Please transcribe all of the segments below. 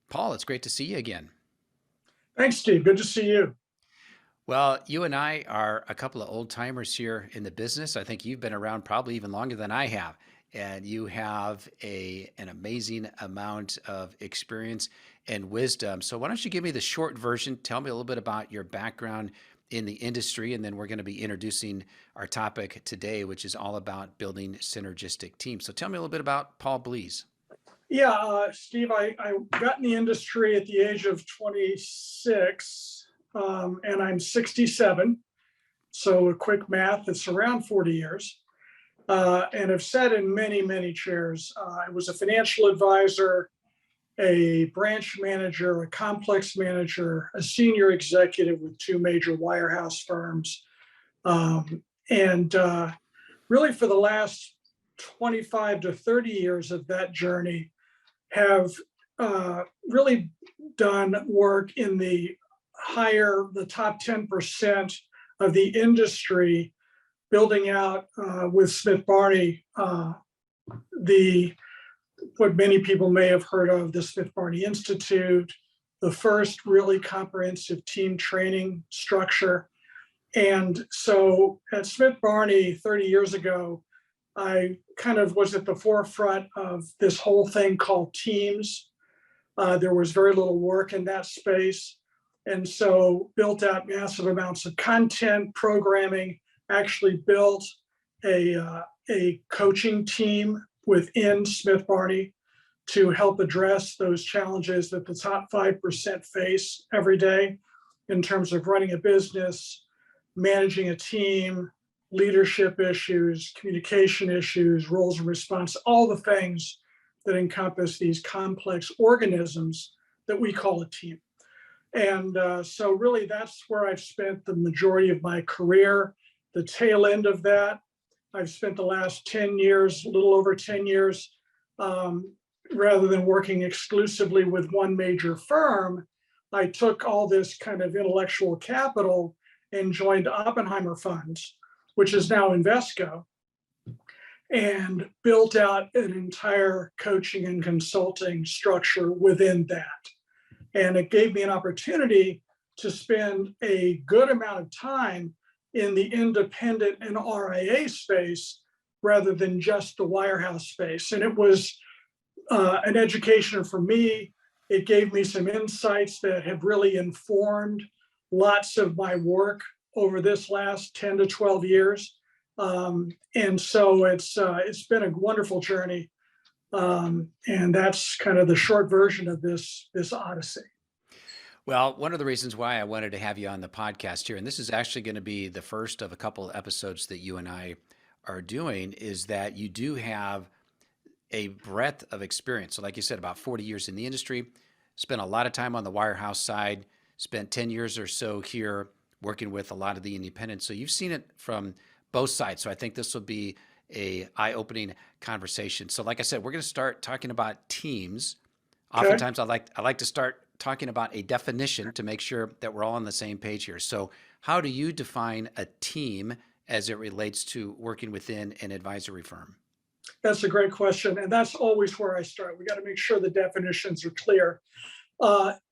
Paul, it's great to see you again. Thanks, Steve. Good to see you. Well, you and I are a couple of old timers here in the business. I think you've been around probably even longer than I have, and you have an amazing amount of experience and wisdom. So why don't you give me the short version? Tell me a little bit about your background in the industry, and then we're going to be introducing our topic today, which is all about building synergistic teams. So tell me a little bit about Paul Blease. Yeah, Steve, I got in the industry at the age of 26, and I'm 67. So a quick math, it's around 40 years. And I've sat in many, many chairs. I was a financial advisor, a branch manager, a complex manager, a senior executive with two major wirehouse firms. And really for the last 25 to 30 years of that journey, have really done work in the top 10% of the industry, building out with Smith Barney, what many people may have heard of, the Smith Barney Institute, the first really comprehensive team training structure. And so at Smith Barney 30 years ago, I kind of was at the forefront of this whole thing called teams. There was very little work in that space. And so built out massive amounts of content, programming, actually built a coaching team within Smith Barney to help address those challenges that the top 5% face every day in terms of running a business, managing a team, leadership issues, communication issues, roles and response, all the things that encompass these complex organisms that we call a team. And so really that's where I've spent the majority of my career. The tail end of that, I've spent the last 10 years, a little over 10 years, rather than working exclusively with one major firm, I took all this kind of intellectual capital and joined Oppenheimer Funds, which is now Invesco, and built out an entire coaching and consulting structure within that. And it gave me an opportunity to spend a good amount of time in the independent and RIA space rather than just the wirehouse space. And it was an education for me. It gave me some insights that have really informed lots of my work over this last 10 to 12 years. And so it's been a wonderful journey. And that's kind of the short version of this odyssey. Well, one of the reasons why I wanted to have you on the podcast here, and this is actually going to be the first of a couple of episodes that you and I are doing, is that you do have a breadth of experience. So like you said, about 40 years in the industry, spent a lot of time on the wirehouse side, spent 10 years or so here working with a lot of the independents. So you've seen it from both sides. So I think this will be a eye-opening conversation. So like I said, we're going to start talking about teams. Okay. Oftentimes I like to start talking about a definition to make sure that we're all on the same page here. So how do you define a team as it relates to working within an advisory firm? That's a great question. And that's always where I start. We got to make sure the definitions are clear.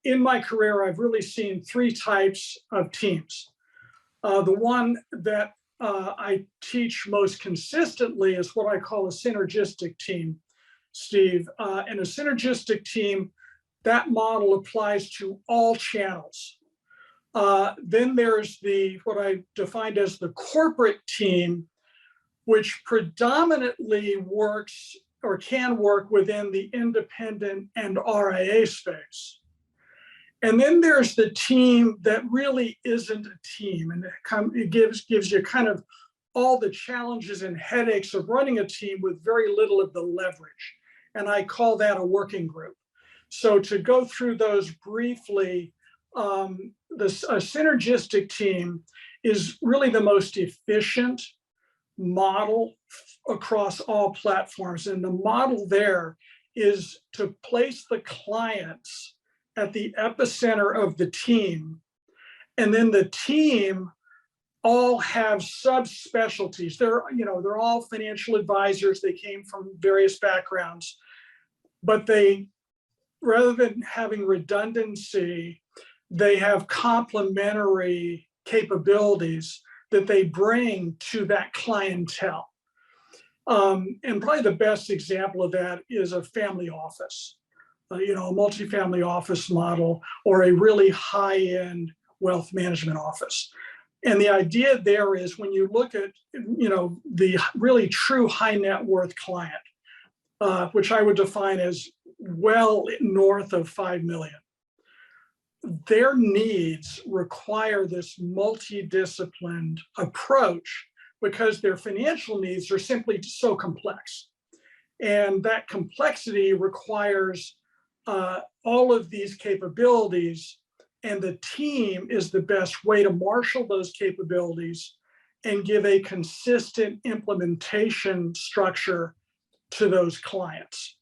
In my career, I've really seen three types of teams. The one that I teach most consistently is what I call a synergistic team, Steve. And a synergistic team, that model applies to all channels. Then there's what I defined as the corporate team, which predominantly works or can work within the independent and RIA space. And then there's the team that really isn't a team, and it gives you kind of all the challenges and headaches of running a team with very little of the leverage. And I call that a working group. So to go through those briefly, a synergistic team is really the most efficient model across all platforms. And the model there is to place the clients at the epicenter of the team. And then the team all have subspecialties. They're all financial advisors. They came from various backgrounds, but they rather than having redundancy, they have complementary capabilities that they bring to that clientele. And probably the best example of that is a family office, a multifamily office model, or a really high-end wealth management office. And the idea there is when you look at, the really true high net worth client, which I would define as well north of 5 million, their needs require this multidisciplined approach because their financial needs are simply so complex. And that complexity requires all of these capabilities, and the team is the best way to marshal those capabilities and give a consistent implementation structure to those clients.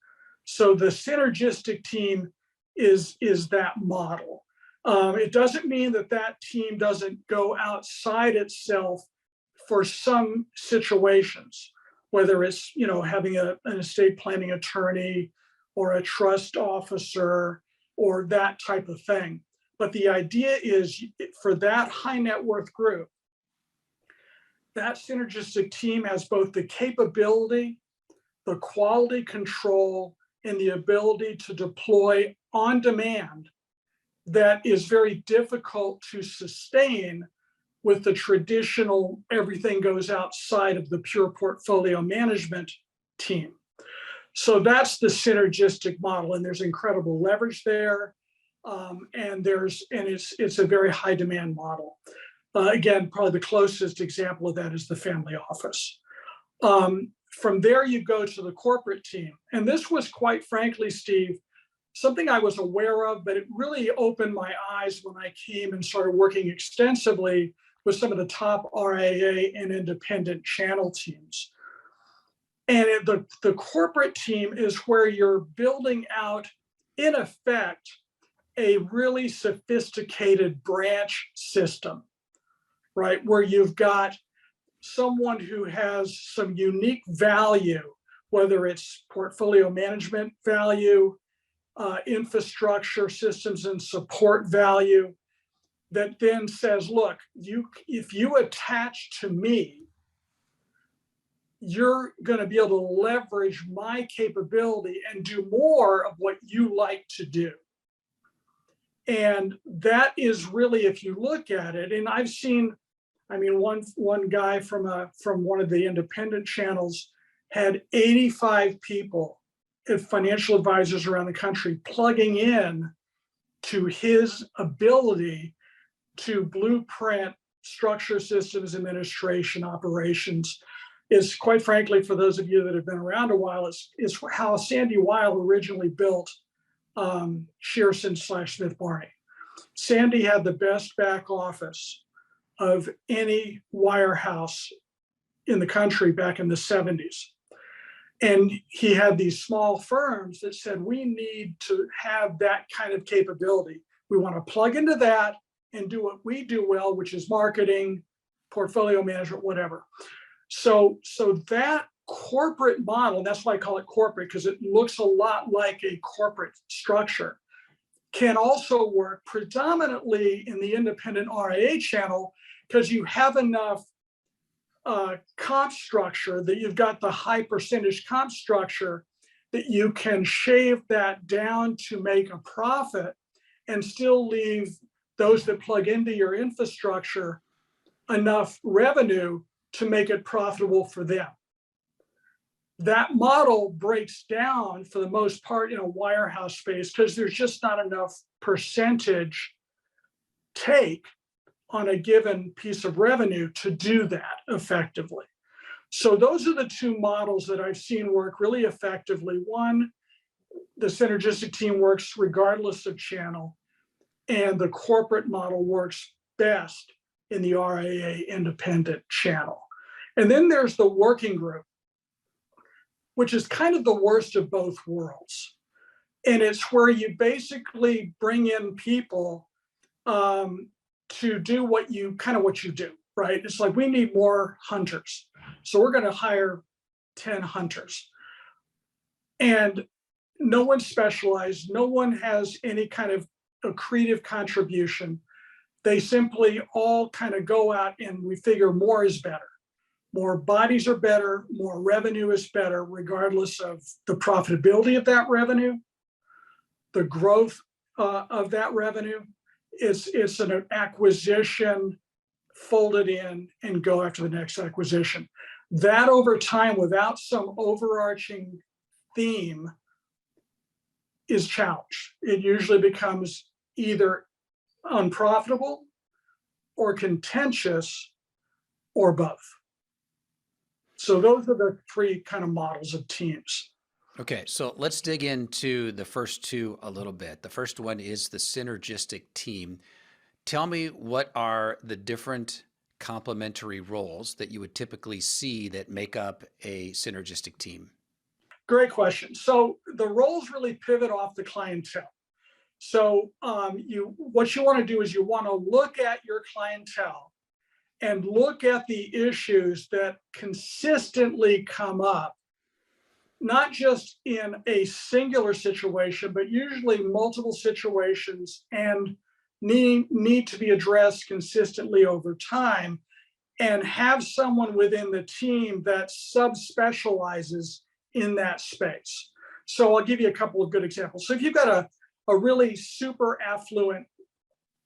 So the synergistic team is that model. It doesn't mean that that team doesn't go outside itself for some situations, whether it's having an estate planning attorney or a trust officer or that type of thing. But the idea is for that high net worth group, that synergistic team has both the capability, the quality control, and the ability to deploy on demand that is very difficult to sustain with the traditional everything goes outside of the pure portfolio management team. So that's the synergistic model, and there's incredible leverage there, and it's a very high demand model. Again, probably the closest example of that is the family office. From there, you go to the corporate team, and this was, quite frankly, Steve, something I was aware of, but it really opened my eyes when I came and started working extensively with some of the top RIA and independent channel teams. And the corporate team is where you're building out, in effect, a really sophisticated branch system, right? Where you've got someone who has some unique value, whether it's portfolio management value, infrastructure systems and support value, that then says, look, if you attach to me, you're going to be able to leverage my capability and do more of what you like to do. And that is really, if you look at it, and I've seen, one guy from one of the independent channels had 85 people, financial advisors around the country, plugging in to his ability to blueprint structure, systems, administration, operations. Is, quite frankly, for those of you that have been around a while, is how Sandy Weil originally built Shearson/Smith Barney. Sandy had the best back office of any wirehouse in the country back in the 70s. And he had these small firms that said, we need to have that kind of capability. We want to plug into that and do what we do well, which is marketing, portfolio management, whatever. So that corporate model, that's why I call it corporate, because it looks a lot like a corporate structure, can also work predominantly in the independent RIA channel because you have enough comp structure that you've got the high percentage comp structure that you can shave that down to make a profit and still leave those that plug into your infrastructure enough revenue to make it profitable for them. That model breaks down for the most part in a wirehouse space because there's just not enough percentage take on a given piece of revenue to do that effectively. So those are the two models that I've seen work really effectively. One, the synergistic team works regardless of channel, and the corporate model works best in the RIA independent channel. And then there's the working group, which is kind of the worst of both worlds. And it's where you basically bring in people to do what you do, right? It's like, we need more hunters. So we're going to hire 10 hunters. And no one's specialized. No one has any kind of accretive contribution. They simply all kind of go out and we figure more is better. More bodies are better, more revenue is better, regardless of the profitability of that revenue, the growth of that revenue. It's an acquisition, fold it in and go after the next acquisition. That over time, without some overarching theme, is challenged. It usually becomes either unprofitable or contentious or both. So those are the three kind of models of teams. Okay, so let's dig into the first two a little bit. The first one is the synergistic team. Tell me, what are the different complementary roles that you would typically see that make up a synergistic team? Great question. So the roles really pivot off the clientele. So what you want to do is you want to look at your clientele and look at the issues that consistently come up, not just in a singular situation, but usually multiple situations, and need to be addressed consistently over time, and have someone within the team that subspecializes in that space. So I'll give you a couple of good examples. So if you've got a really super affluent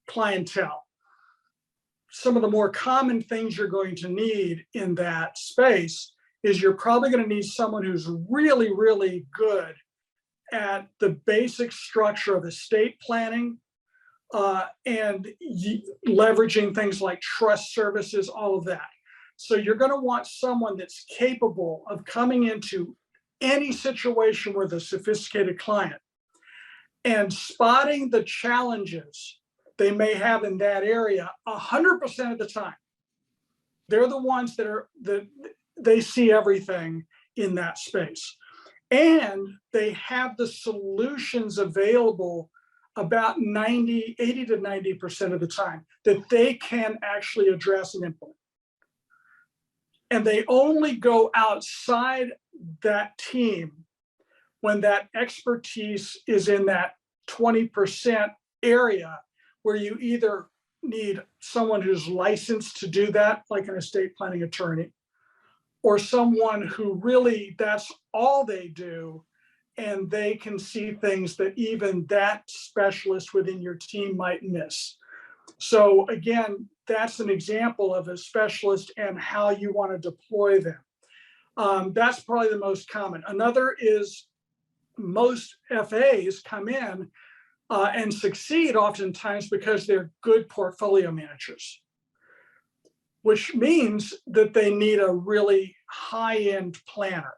clientele, some of the more common things you're going to need in that space is you're probably going to need someone who's really, really good at the basic structure of estate planning and leveraging things like trust services, all of that. So you're going to want someone that's capable of coming into any situation with a sophisticated client and spotting the challenges they may have in that area 100% of the time. They're the ones that they see everything in that space. And they have the solutions available about 80 to 90% of the time that they can actually address and implement. And they only go outside that team when that expertise is in that 20% area where you either need someone who's licensed to do that, like an estate planning attorney, or someone who really that's all they do, and they can see things that even that specialist within your team might miss. So again, that's an example of a specialist and how you want to deploy them. That's probably the most common. Another is most FAs come in and succeed oftentimes because they're good portfolio managers, which means that they need a really high-end planner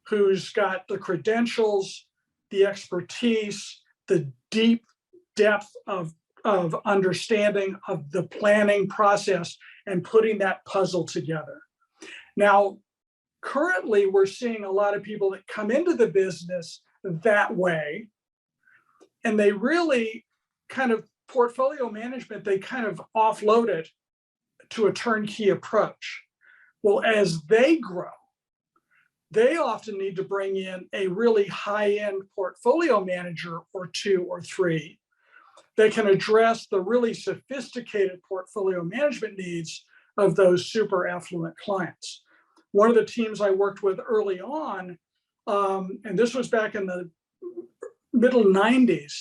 who's got the credentials, the expertise, the deep depth of understanding of the planning process and putting that puzzle together. Now, currently, we're seeing a lot of people that come into the business that way, and they really kind of portfolio management, they kind of offload it to a turnkey approach. Well, as they grow, they often need to bring in a really high-end portfolio manager or two or three that can address the really sophisticated portfolio management needs of those super affluent clients. One of the teams I worked with early on, and this was back in the middle 90s,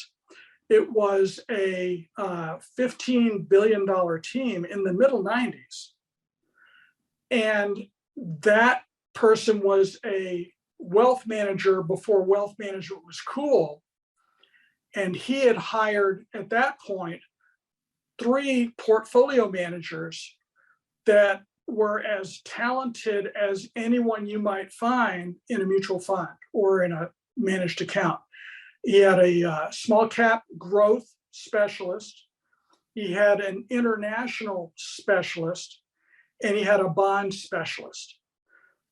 it was a $15 billion team in the middle 90s. And that person was a wealth manager before wealth management was cool. And he had hired at that point 3 portfolio managers that were as talented as anyone you might find in a mutual fund or in a managed account. He had a small cap growth specialist. He had an international specialist, and he had a bond specialist.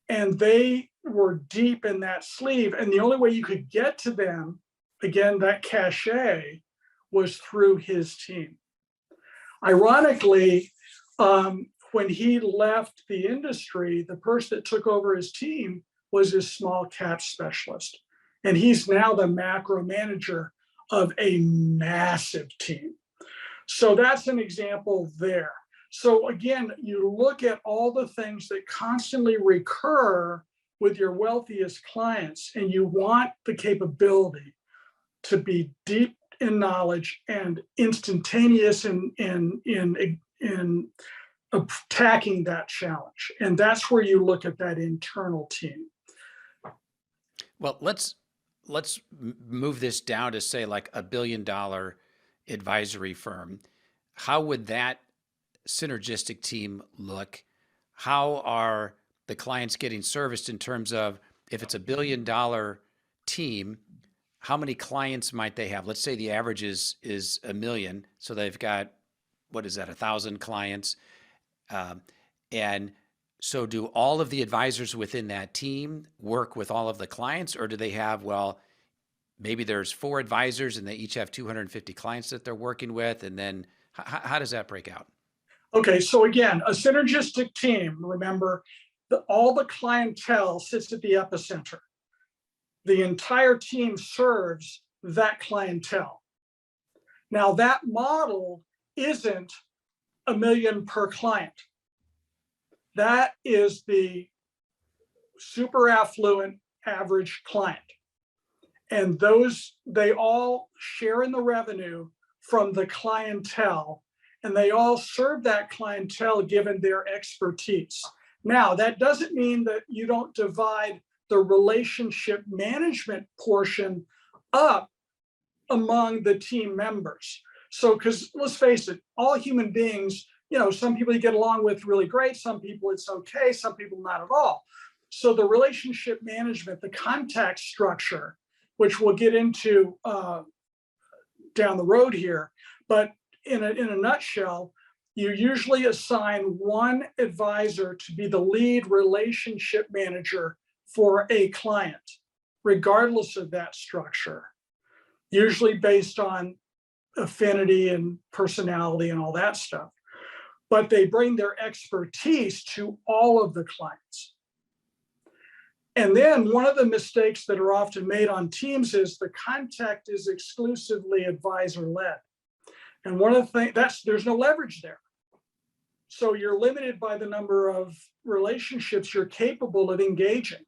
And they were deep in that sleeve. And the only way you could get to them, again, that cachet, was through his team. Ironically, when he left the industry, the person that took over his team was his small cap specialist. and he's now the macro manager of a massive team. So that's an example there. So again, you look at all the things that constantly recur with your wealthiest clients, and you want the capability to be deep in knowledge and instantaneous in attacking that challenge. And that's where you look at that internal team. Well, let's move this down to say like $1 billion advisory firm. How would that synergistic team look? How are the clients getting serviced in terms of, if it's $1 billion team, how many clients might they have? Let's say the average is 1 million. So they've got, what is that, 1,000 clients. And so do all of the advisors within that team work with all of the clients, or do they have, well, maybe there's 4 advisors and they each have 250 clients that they're working with? And then how does that break out? Okay, so again, a synergistic team, remember, all the clientele sits at the epicenter. The entire team serves that clientele. Now, that model isn't $1 million per client. That is the super affluent average client. And they all share in the revenue from the clientele, and they all serve that clientele given their expertise. Now, that doesn't mean that you don't divide the relationship management portion up among the team members. So, because let's face it, all human beings, some people you get along with really great, some people it's okay, some people not at all. So the relationship management, the contact structure, which we'll get into down the road here, but in a nutshell, you usually assign one advisor to be the lead relationship manager for a client, regardless of that structure, usually based on affinity and personality and all that stuff. But they bring their expertise to all of the clients. And then one of the mistakes that are often made on teams is the contact is exclusively advisor-led. And one of the things, there's no leverage there. So you're limited by the number of relationships you're capable of engaging.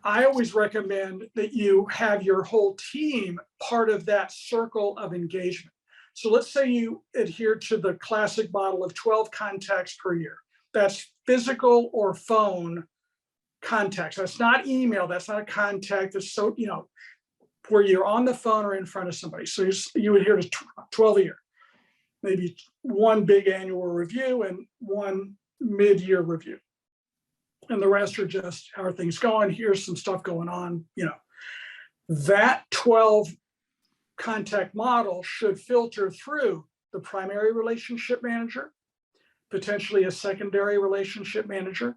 I always recommend that you have your whole team part of that circle of engagement. So let's say you adhere to the classic model of 12 contacts per year. That's physical or phone contacts. That's not email. That's not a contact. That's so, where you're on the phone or in front of somebody. So you adhere to 12 a year, maybe one big annual review and one mid-year review. And the rest are just, how are things going? Here's some stuff going on. That 12 contact model should filter through the primary relationship manager, potentially a secondary relationship manager,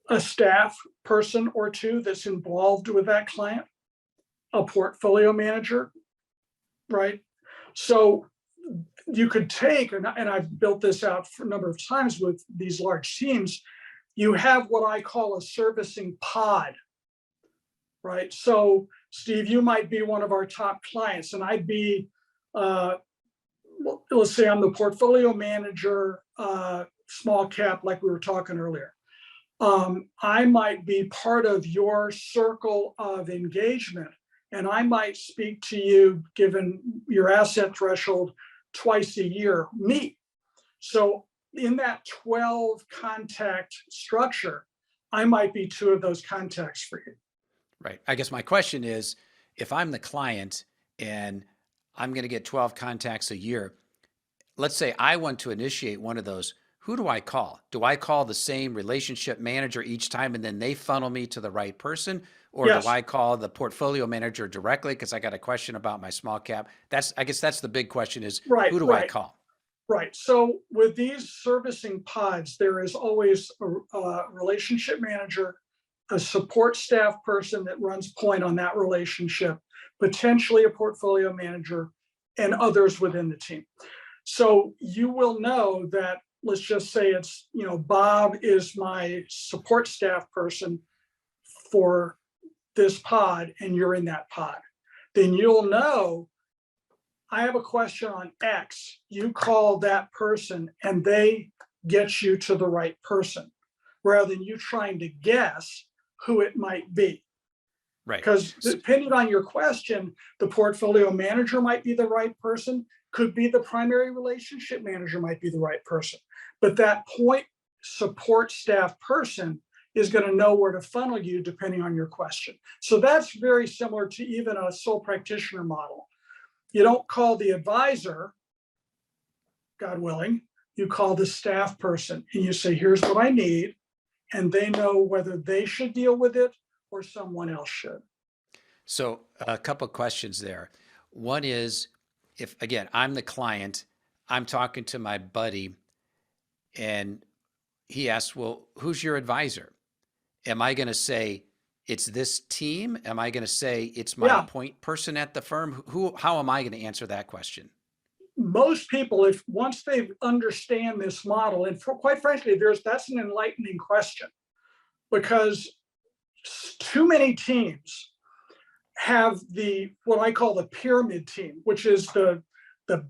a staff person or two that's involved with that client, a portfolio manager, right? So you could take, and I've built this out for a number of times with these large teams, you have what I call a servicing pod, right? So Steve, you might be one of our top clients, and I'd be, let's say I'm the portfolio manager, small cap, like we were talking earlier. I might be part of your circle of engagement, and I might speak to you, given your asset threshold, twice a year, me. So in that 12 contact structure, I might be 2 of those contacts for you. Right. I guess my question is, if I'm the client and I'm going to get 12 contacts a year, let's say I want to initiate one of those, who do I call? Do I call the same relationship manager each time and then they funnel me to the right person? Or Yes. Do I call the portfolio manager directly because I got a question about my small cap? I guess that's the big question is, right, who do I call? Right. So with these servicing pods, there is always a relationship manager, a support staff person that runs point on that relationship, potentially a portfolio manager, and others within the team. So you will know that, let's just say it's, Bob is my support staff person for this pod and you're in that pod. Then you'll know, I have a question on X. You call that person and they get you to the right person, rather than you trying to guess who it might be. Right. Because depending on your question, the portfolio manager might be the right person, could be the primary relationship manager might be the right person. But that point support staff person is going to know where to funnel you depending on your question. So that's very similar to even a sole practitioner model. You don't call the advisor, God willing, you call the staff person and you say, here's what I need. And they know whether they should deal with it or someone else should. So a couple of questions there. One is, if again, I'm the client, I'm talking to my buddy and he asks, well, who's your advisor? Am I going to say it's this team? Am I going to say it's my point person at the firm? How am I going to answer that question? Most people, if once they understand this model, and quite frankly, that's an enlightening question, because too many teams have what I call the pyramid team, which is the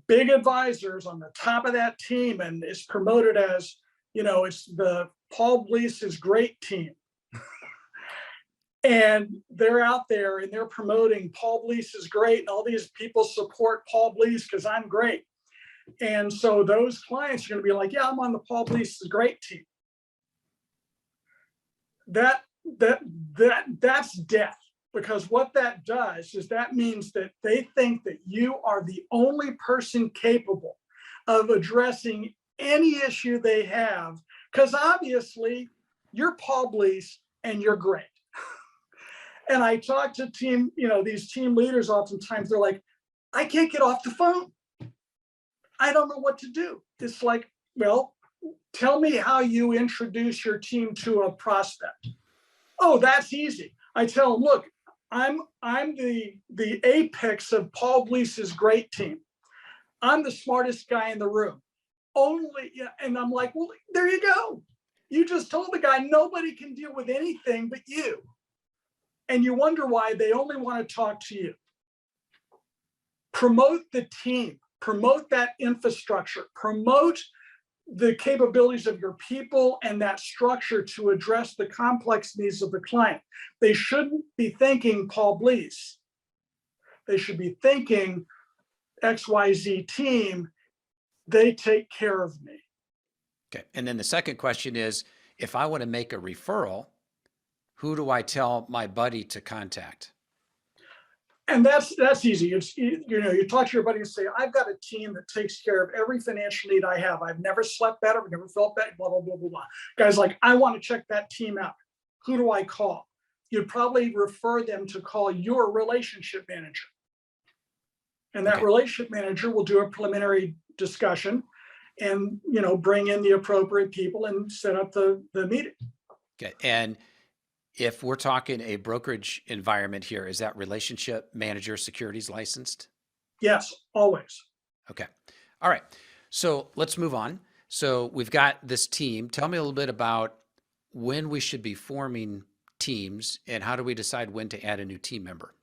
big advisors on the top of that team, and it's promoted as, it's the Paul Blease's great team. And they're out there and they're promoting Paul Blease is great, and all these people support Paul Blease because I'm great. And so those clients are going to be like, yeah, I'm on the Paul Blease is great team. That's death, because what that does is that means that they think that you are the only person capable of addressing any issue they have, because obviously you're Paul Blease and you're great. And I talk to these team leaders oftentimes, they're like, I can't get off the phone. I don't know what to do. It's like, well, tell me how you introduce your team to a prospect. Oh, that's easy. I tell them, look, I'm the apex of Paul Blease's great team. I'm the smartest guy in the room. And I'm like, well, there you go. You just told the guy nobody can deal with anything but you. And you wonder why they only want to talk to you. Promote the team, promote that infrastructure, promote the capabilities of your people and that structure to address the complex needs of the client. They shouldn't be thinking Paul Blease. They should be thinking XYZ team, they take care of me. Okay. And then the second question is, if I want to make a referral, who do I tell my buddy to contact? And that's easy. It's, you talk to your buddy and say, I've got a team that takes care of every financial need I have. I've never slept better. I've never felt better, blah, blah, blah, blah, blah. Guys, like, I want to check that team out. Who do I call? You'd probably refer them to call your relationship manager. And that relationship manager will do a preliminary discussion and, bring in the appropriate people and set up the meeting. Okay. And if we're talking a brokerage environment here, is that relationship manager securities licensed? Yes, always. Okay. All right. So let's move on. So we've got this team. Tell me a little bit about when we should be forming teams and how do we decide when to add a new team member?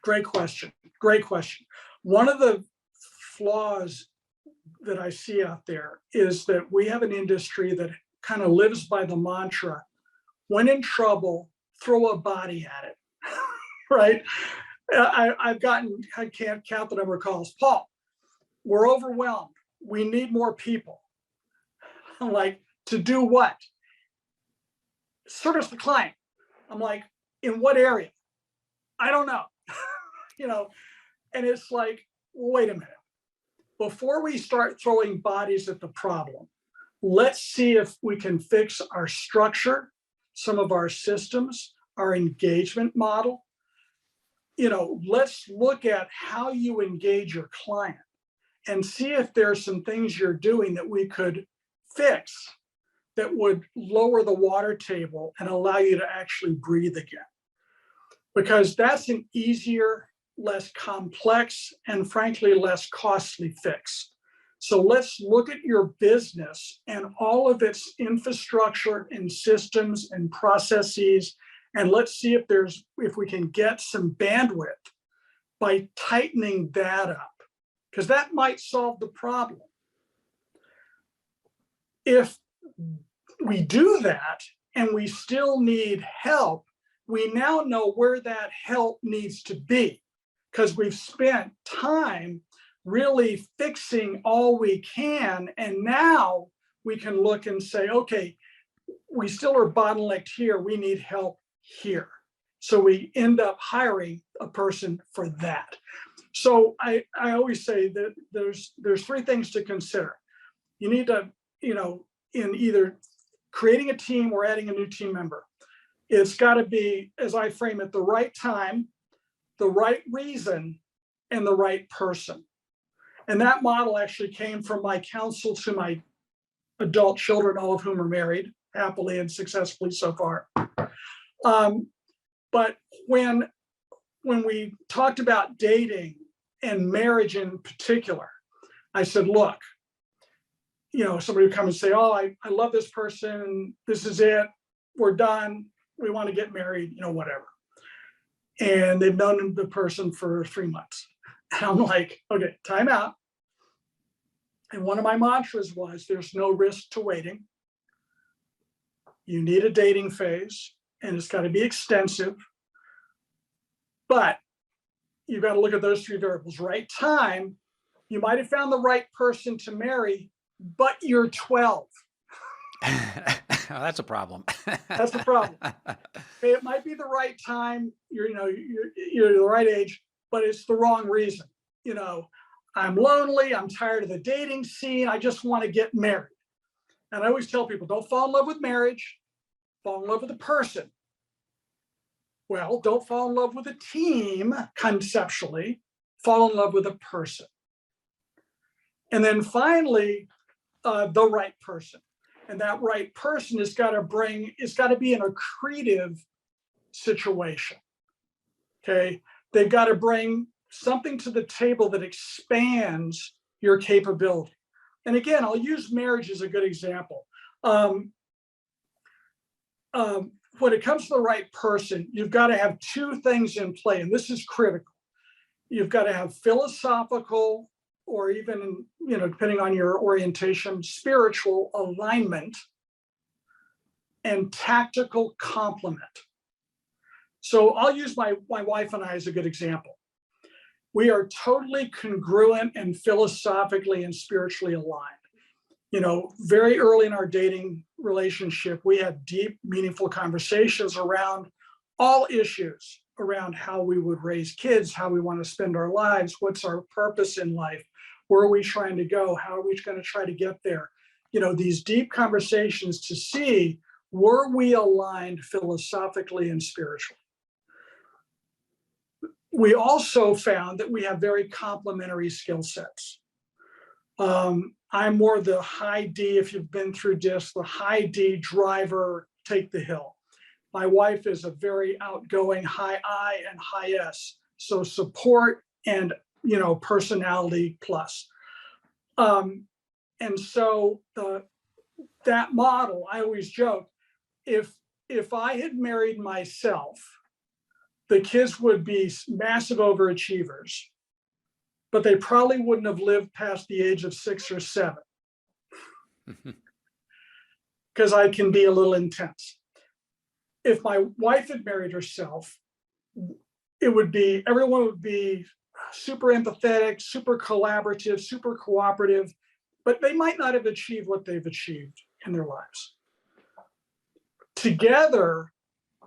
Great question. Great question. One of the flaws that I see out there is that we have an industry that kind of lives by the mantra, when in trouble, throw a body at it, right? I can't count the number of calls. Paul, we're overwhelmed. We need more people. I'm like, to do what? Service the client. I'm like, in what area? I don't know. And it's like, wait a minute. Before we start throwing bodies at the problem, let's see if we can fix our structure, some of our systems, our engagement model. Let's look at how you engage your client and see if there's some things you're doing that we could fix that would lower the water table and allow you to actually breathe again. Because that's an easier, less complex, and frankly, less costly fix. So let's look at your business and all of its infrastructure and systems and processes And let's see if we can get some bandwidth by tightening that up, because that might solve the problem. If we do that and we still need help, we now know where that help needs to be, because we've spent time really fixing all we can. And now we can look and say, okay, we still are bottlenecked here. We need help here. So we end up hiring a person for that. So I always say that there's three things to consider. You need to, in either creating a team or adding a new team member, it's got to be, as I frame it, the right time, the right reason, and the right person. And that model actually came from my counsel to my adult children, all of whom are married happily and successfully so far. But when we talked about dating and marriage in particular, I said, look, somebody would come and say, oh, I love this person. This is it. We're done. We want to get married, whatever. And they've known the person for 3 months. And I'm like, okay, time out. And one of my mantras was, there's no risk to waiting. You need a dating phase, and it's got to be extensive. But you've got to look at those three variables. Right time, you might have found the right person to marry, but you're 12. Oh, that's a problem. That's the problem. It might be the right time, you're the right age, but it's the wrong reason. I'm lonely, I'm tired of the dating scene, I just want to get married. And I always tell people, don't fall in love with marriage, fall in love with a person. Well, don't fall in love with a team conceptually, fall in love with a person. And then finally, the right person. And that right person it's got to be an accretive situation. Okay. They've got to bring something to the table that expands your capability. And again, I'll use marriage as a good example. When it comes to the right person, you've got to have two things in play, and this is critical. You've got to have philosophical, or even, depending on your orientation, spiritual alignment and tactical complement. So I'll use my wife and I as a good example. We are totally congruent and philosophically and spiritually aligned. Very early in our dating relationship, we had deep, meaningful conversations around all issues, around how we would raise kids, how we want to spend our lives, what's our purpose in life, where are we trying to go, how are we going to try to get there? These deep conversations to see, were we aligned philosophically and spiritually? We also found that we have very complementary skill sets. I'm more the high D, if you've been through DISC, the high D driver, take the hill. My wife is a very outgoing high I and high S. So support and, personality plus. And so that model, I always joke, if I had married myself, the kids would be massive overachievers, but they probably wouldn't have lived past the age of 6 or 7, because I can be a little intense. If my wife had married herself, everyone would be super empathetic, super collaborative, super cooperative, but they might not have achieved what they've achieved in their lives. Together,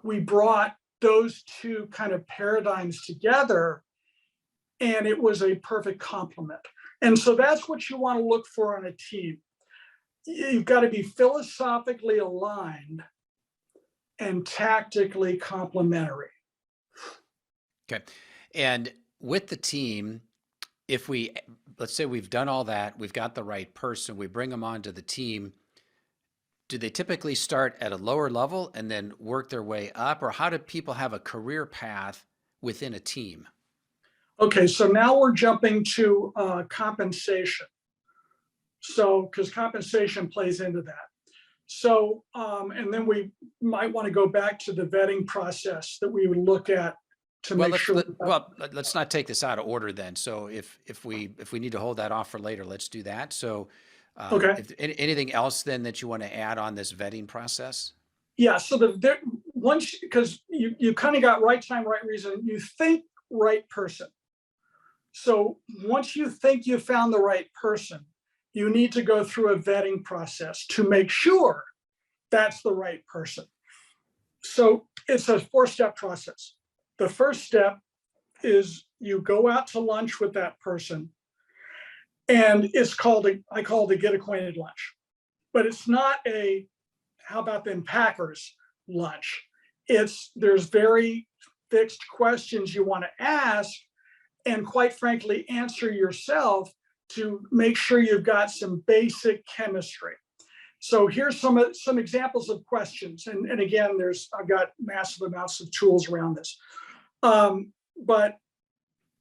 we brought those two kind of paradigms together, and it was a perfect complement. And so that's what you want to look for on a team. You've got to be philosophically aligned and tactically complementary. Okay. And with the team, let's say we've done all that, we've got the right person, we bring them onto the team, do they typically start at a lower level and then work their way up, or how do people have a career path within a team? Okay, so now we're jumping to compensation. So, because compensation plays into that. So, and then we might want to go back to the vetting process that we would look at to Well, make sure. let's not take this out of order then. So if we need to hold that off for later, let's do that. So, Okay. if anything else then that you want to add on this vetting process? Yeah. So once, because you kind of got right time, right reason, you think right person. So once you think you found the right person, you need to go through a vetting process to make sure that's the right person. So it's a 4-step process. The first step is you go out to lunch with that person, and it's called I call it a get acquainted lunch, but it's not a how about them Packers lunch. There's very fixed questions you want to ask, and quite frankly, answer yourself to make sure you've got some basic chemistry. So here's some examples of questions. And again, I've got massive amounts of tools around this. But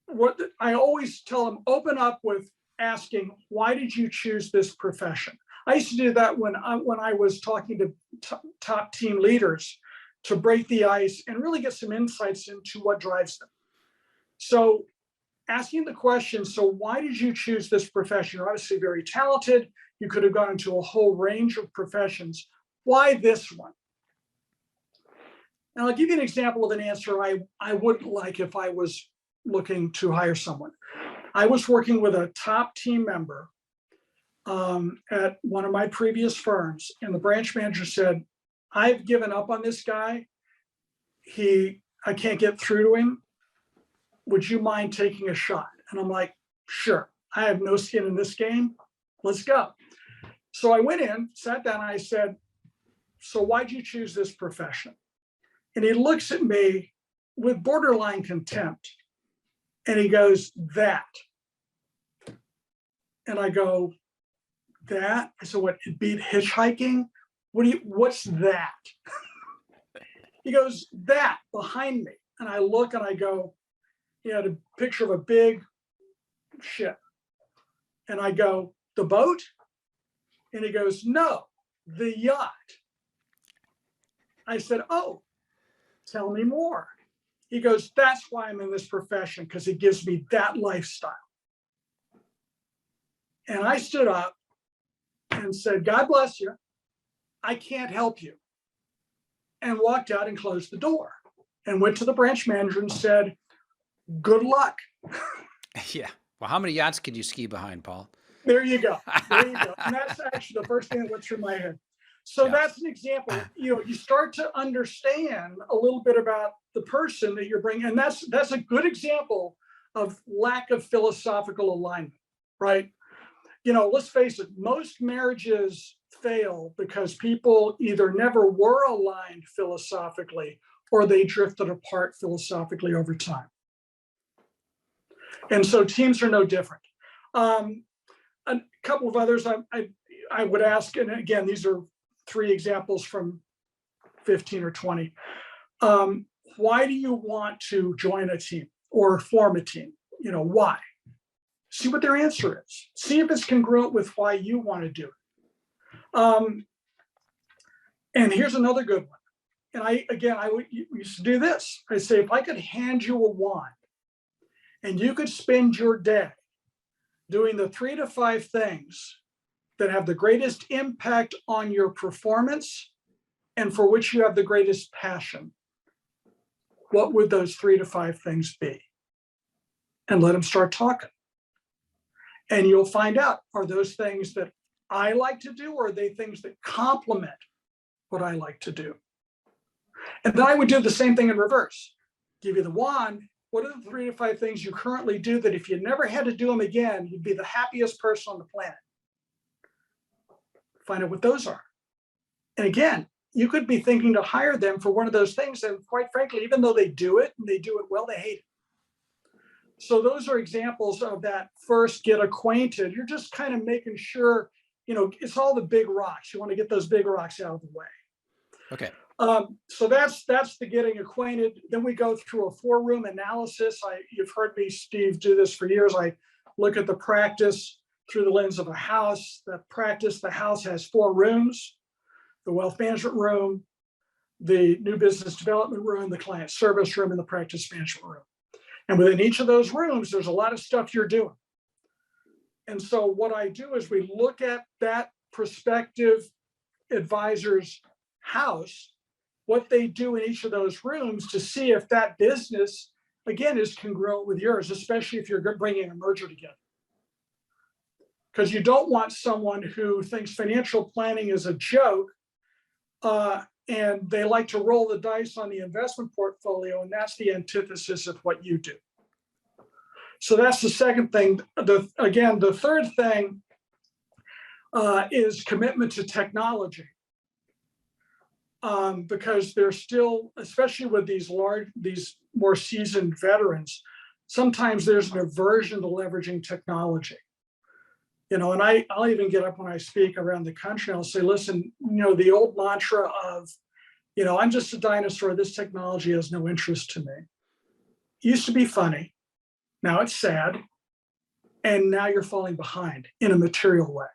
what I always tell them, open up with asking, why did you choose this profession? I used to do that when I was talking to top team leaders to break the ice and really get some insights into what drives them. So asking the question, so why did you choose this profession? You're obviously very talented. You could have gone into a whole range of professions. Why this one? And I'll give you an example of an answer I wouldn't like if I was looking to hire someone. I was working with a top team member at one of my previous firms, and the branch manager said, I've given up on this guy. I can't get through to him. Would you mind taking a shot? And I'm like, sure, I have no skin in this game. Let's go. So I went in, sat down, and I said, so why'd you choose this profession? And he looks at me with borderline contempt, and he goes, that. And I go, that? I said, what, it beat hitchhiking? What's that? He goes, that, behind me. And I look and I go, he had a picture of a big ship. And I go, the boat? And he goes, no, the yacht. I said, oh, tell me more. He goes, that's why I'm in this profession, because it gives me that lifestyle. And I stood up and said, God bless you. I can't help you. And walked out and closed the door and went to the branch manager and said, good luck. Yeah. Well, how many yachts can you ski behind, Paul? There you go. There you go. And that's actually the first thing that went through my head. So Yeah. that's an example. You start to understand a little bit about the person that you're bringing. And that's a good example of lack of philosophical alignment, right? Let's face it, most marriages fail because people either never were aligned philosophically or they drifted apart philosophically over time. And so teams are no different. A couple of others I would ask, and again, these are 3 examples from 15 or 20. Why do you want to join a team or form a team? Why? See what their answer is. See if it's congruent with why you want to do it. And here's another good one. And I used to do this. I say, if I could hand you a wand and you could spend your day doing the 3 to 5 things that have the greatest impact on your performance and for which you have the greatest passion, what would those 3 to 5 things be? And let them start talking. And you'll find out, are those things that I like to do, or are they things that complement what I like to do? And then I would do the same thing in reverse. Give you the wand. What are the 3 to 5 things you currently do that if you never had to do them again, you'd be the happiest person on the planet? Find out what those are. And again, you could be thinking to hire them for one of those things. And quite frankly, even though they do it and they do it well, they hate it. So those are examples of that first get acquainted. You're just kind of making sure, it's all the big rocks. You want to get those big rocks out of the way. Okay. So that's the getting acquainted. Then we go through a 4-room analysis. You've heard me, Steve, do this for years. I look at the practice through the lens of a house. The house has 4 rooms. the wealth management room, the new business development room, the client service room, and the practice management room. And within each of those rooms, there's a lot of stuff you're doing. And so what I do is we look at that prospective advisor's house, what they do in each of those rooms to see if that business, again, is congruent with yours, especially if you're bringing a merger together. Because you don't want someone who thinks financial planning is a joke and they like to roll the dice on the investment portfolio, and that's the antithesis of what you do. So that's the second thing. The third thing is commitment to technology. Because they're still, especially with these more seasoned veterans, sometimes there's an aversion to leveraging technology. And I'll even get up when I speak around the country, I'll say, listen, the old mantra of, I'm just a dinosaur, this technology has no interest to me. Used to be funny. Now it's sad. And now you're falling behind in a material way.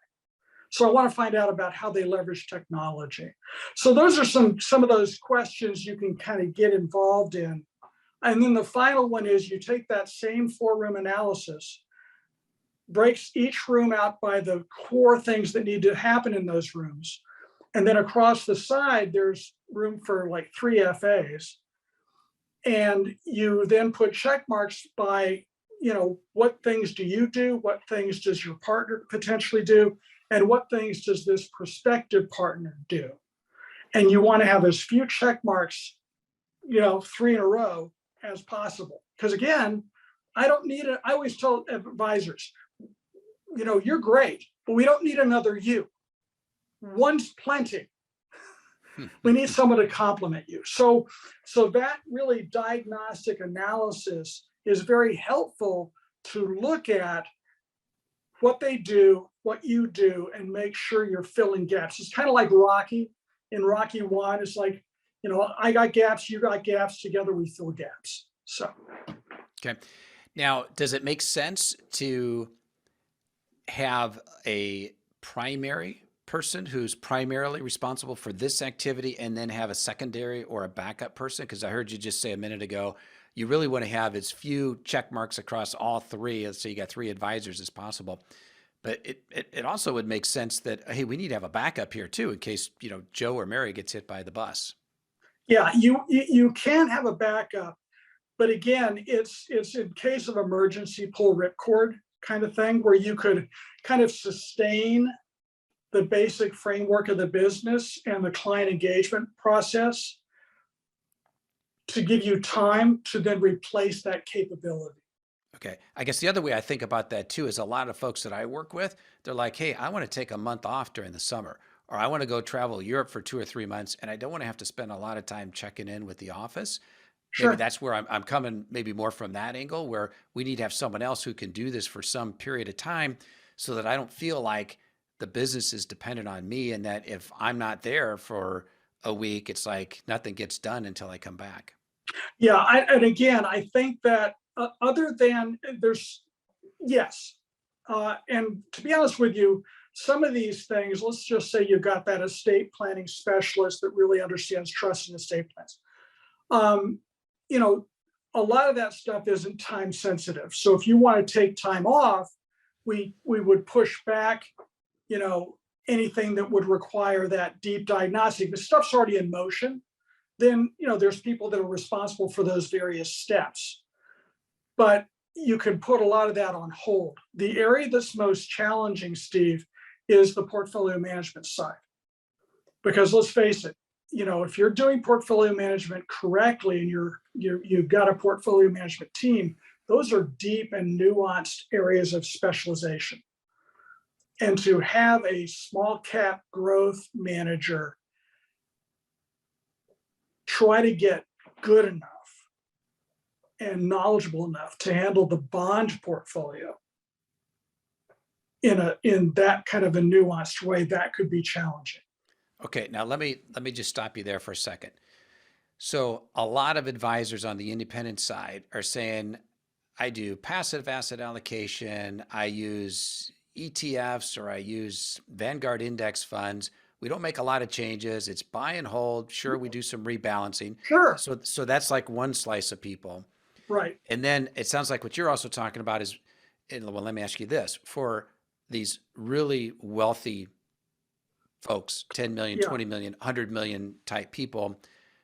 So I want to find out about how they leverage technology. So those are some of those questions you can kind of get involved in. And then the final one is you take that same 4-room analysis, breaks each room out by the core things that need to happen in those rooms. And then across the side, there's room for like 3 FAs. And you then put check marks by, what things do you do? What things does your partner potentially do? And what things does this prospective partner do? And you want to have as few check marks, 3 in a row as possible. Because again, I don't need it. I always tell advisors, you're great, but we don't need another you. One's plenty. We need someone to complement you. So that really diagnostic analysis is very helpful to look at what they do, what you do, and make sure you're filling gaps. It's kind of like Rocky. In Rocky 1, it's like, I got gaps, you got gaps, together we fill gaps. So. Okay. Now, does it make sense to have a primary person who's primarily responsible for this activity and then have a secondary or a backup person? Because I heard you just say a minute ago, you really want to have as few check marks across all 3, let's say you got 3 advisors as possible. But it also would make sense that, hey, we need to have a backup here too, in case, Joe or Mary gets hit by the bus. Yeah, you can have a backup, but again, it's in case of emergency, pull ripcord kind of thing, where you could kind of sustain the basic framework of the business and the client engagement process to give you time to then replace that capability. Okay. I guess the other way I think about that too is a lot of folks that I work with, they're like, hey, I want to take a month off during the summer, or I want to go travel Europe for 2 or 3 months, and I don't want to have to spend a lot of time checking in with the office. Sure. Maybe that's where I'm coming maybe more from that angle, where we need to have someone else who can do this for some period of time so that I don't feel like the business is dependent on me, and that if I'm not there for a week, it's like nothing gets done until I come back. Yeah, and again, I think that other than yes. And to be honest with you, some of these things, let's just say you've got that estate planning specialist that really understands trust and estate plans. A lot of that stuff isn't time sensitive. So if you want to take time off, we would push back, anything that would require that deep diagnostic. The stuff's already in motion. Then, there's people that are responsible for those various steps. But you can put a lot of that on hold. The area that's most challenging, Steve, is the portfolio management side. Because let's face it, if you're doing portfolio management correctly and you've got a portfolio management team, those are deep and nuanced areas of specialization. And to have a small cap growth manager try to get good enough and knowledgeable enough to handle the bond portfolio in that kind of a nuanced way, that could be challenging. Okay, now let me just stop you there for a second. So a lot of advisors on the independent side are saying, I do passive asset allocation, I use ETFs, or I use Vanguard index funds. We don't make a lot of changes. It's buy and hold. Sure, we do some rebalancing. Sure. So that's like one slice of people. Right. And then it sounds like what you're also talking about is, well, let me ask you this: for these really wealthy folks, 10 million, Yeah. 20 million, 100 million type people,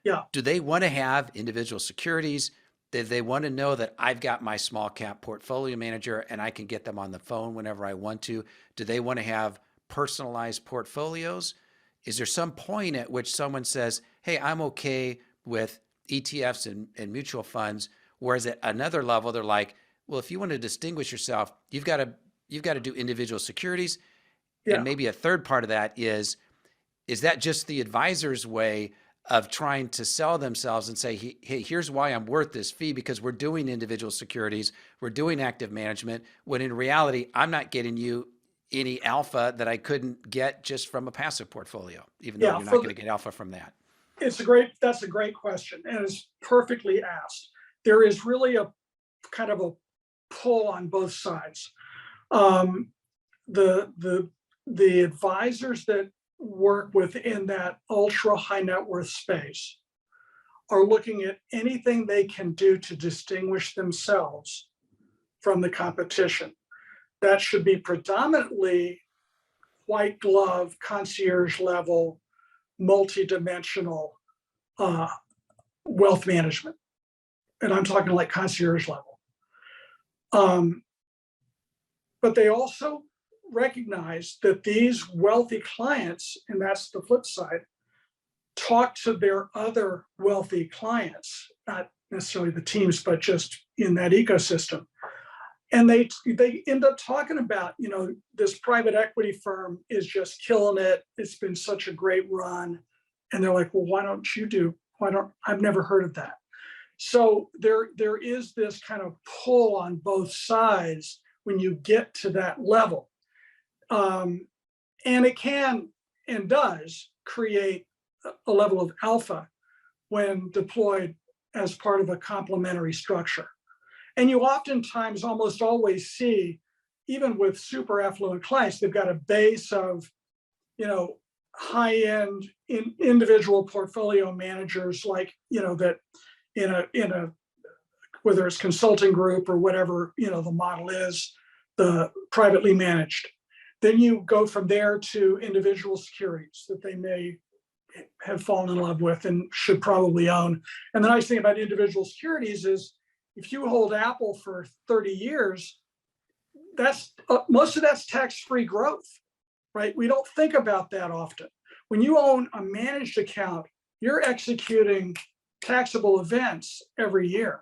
Yeah. do they want to have individual securities? Do they want to know that I've got my small cap portfolio manager and I can get them on the phone whenever I want to? Do they want to have personalized portfolios? Is there some point at which someone says, hey, I'm okay with ETFs and mutual funds? Whereas at another level, they're like, well, if you want to distinguish yourself, you've got to do individual securities. Yeah. And maybe a third part of that is that just the advisor's way of trying to sell themselves and say, hey, here's why I'm worth this fee, because we're doing individual securities, we're doing active management, when in reality, I'm not getting you any alpha that I couldn't get just from a passive portfolio, even though Yeah. you're not going to get alpha from that. That's a great question, and it's perfectly asked. There is really a kind of a pull on both sides. The advisors that work within that ultra high net worth space are looking at anything they can do to distinguish themselves from the competition. That should be predominantly white glove, concierge level, multi-dimensional wealth management. And I'm talking like concierge level. But they also recognize that these wealthy clients, and that's the flip side, talk to their other wealthy clients, not necessarily the teams, but just in that ecosystem. And they end up talking about, this private equity firm is just killing it. It's been such a great run. And they're like, well, I've never heard of that. So there is this kind of pull on both sides when you get to that level. And it can and does create a level of alpha when deployed as part of a complementary structure. And you oftentimes almost always see, even with super affluent clients, they've got a base of, high-end individual portfolio managers, like, that in a whether it's consulting group or whatever, the model is, the privately managed. Then you go from there to individual securities that they may have fallen in love with and should probably own. And the nice thing about individual securities is, if you hold Apple for 30 years, that's most of that's tax-free growth, right? We don't think about that often. When you own a managed account, you're executing taxable events every year.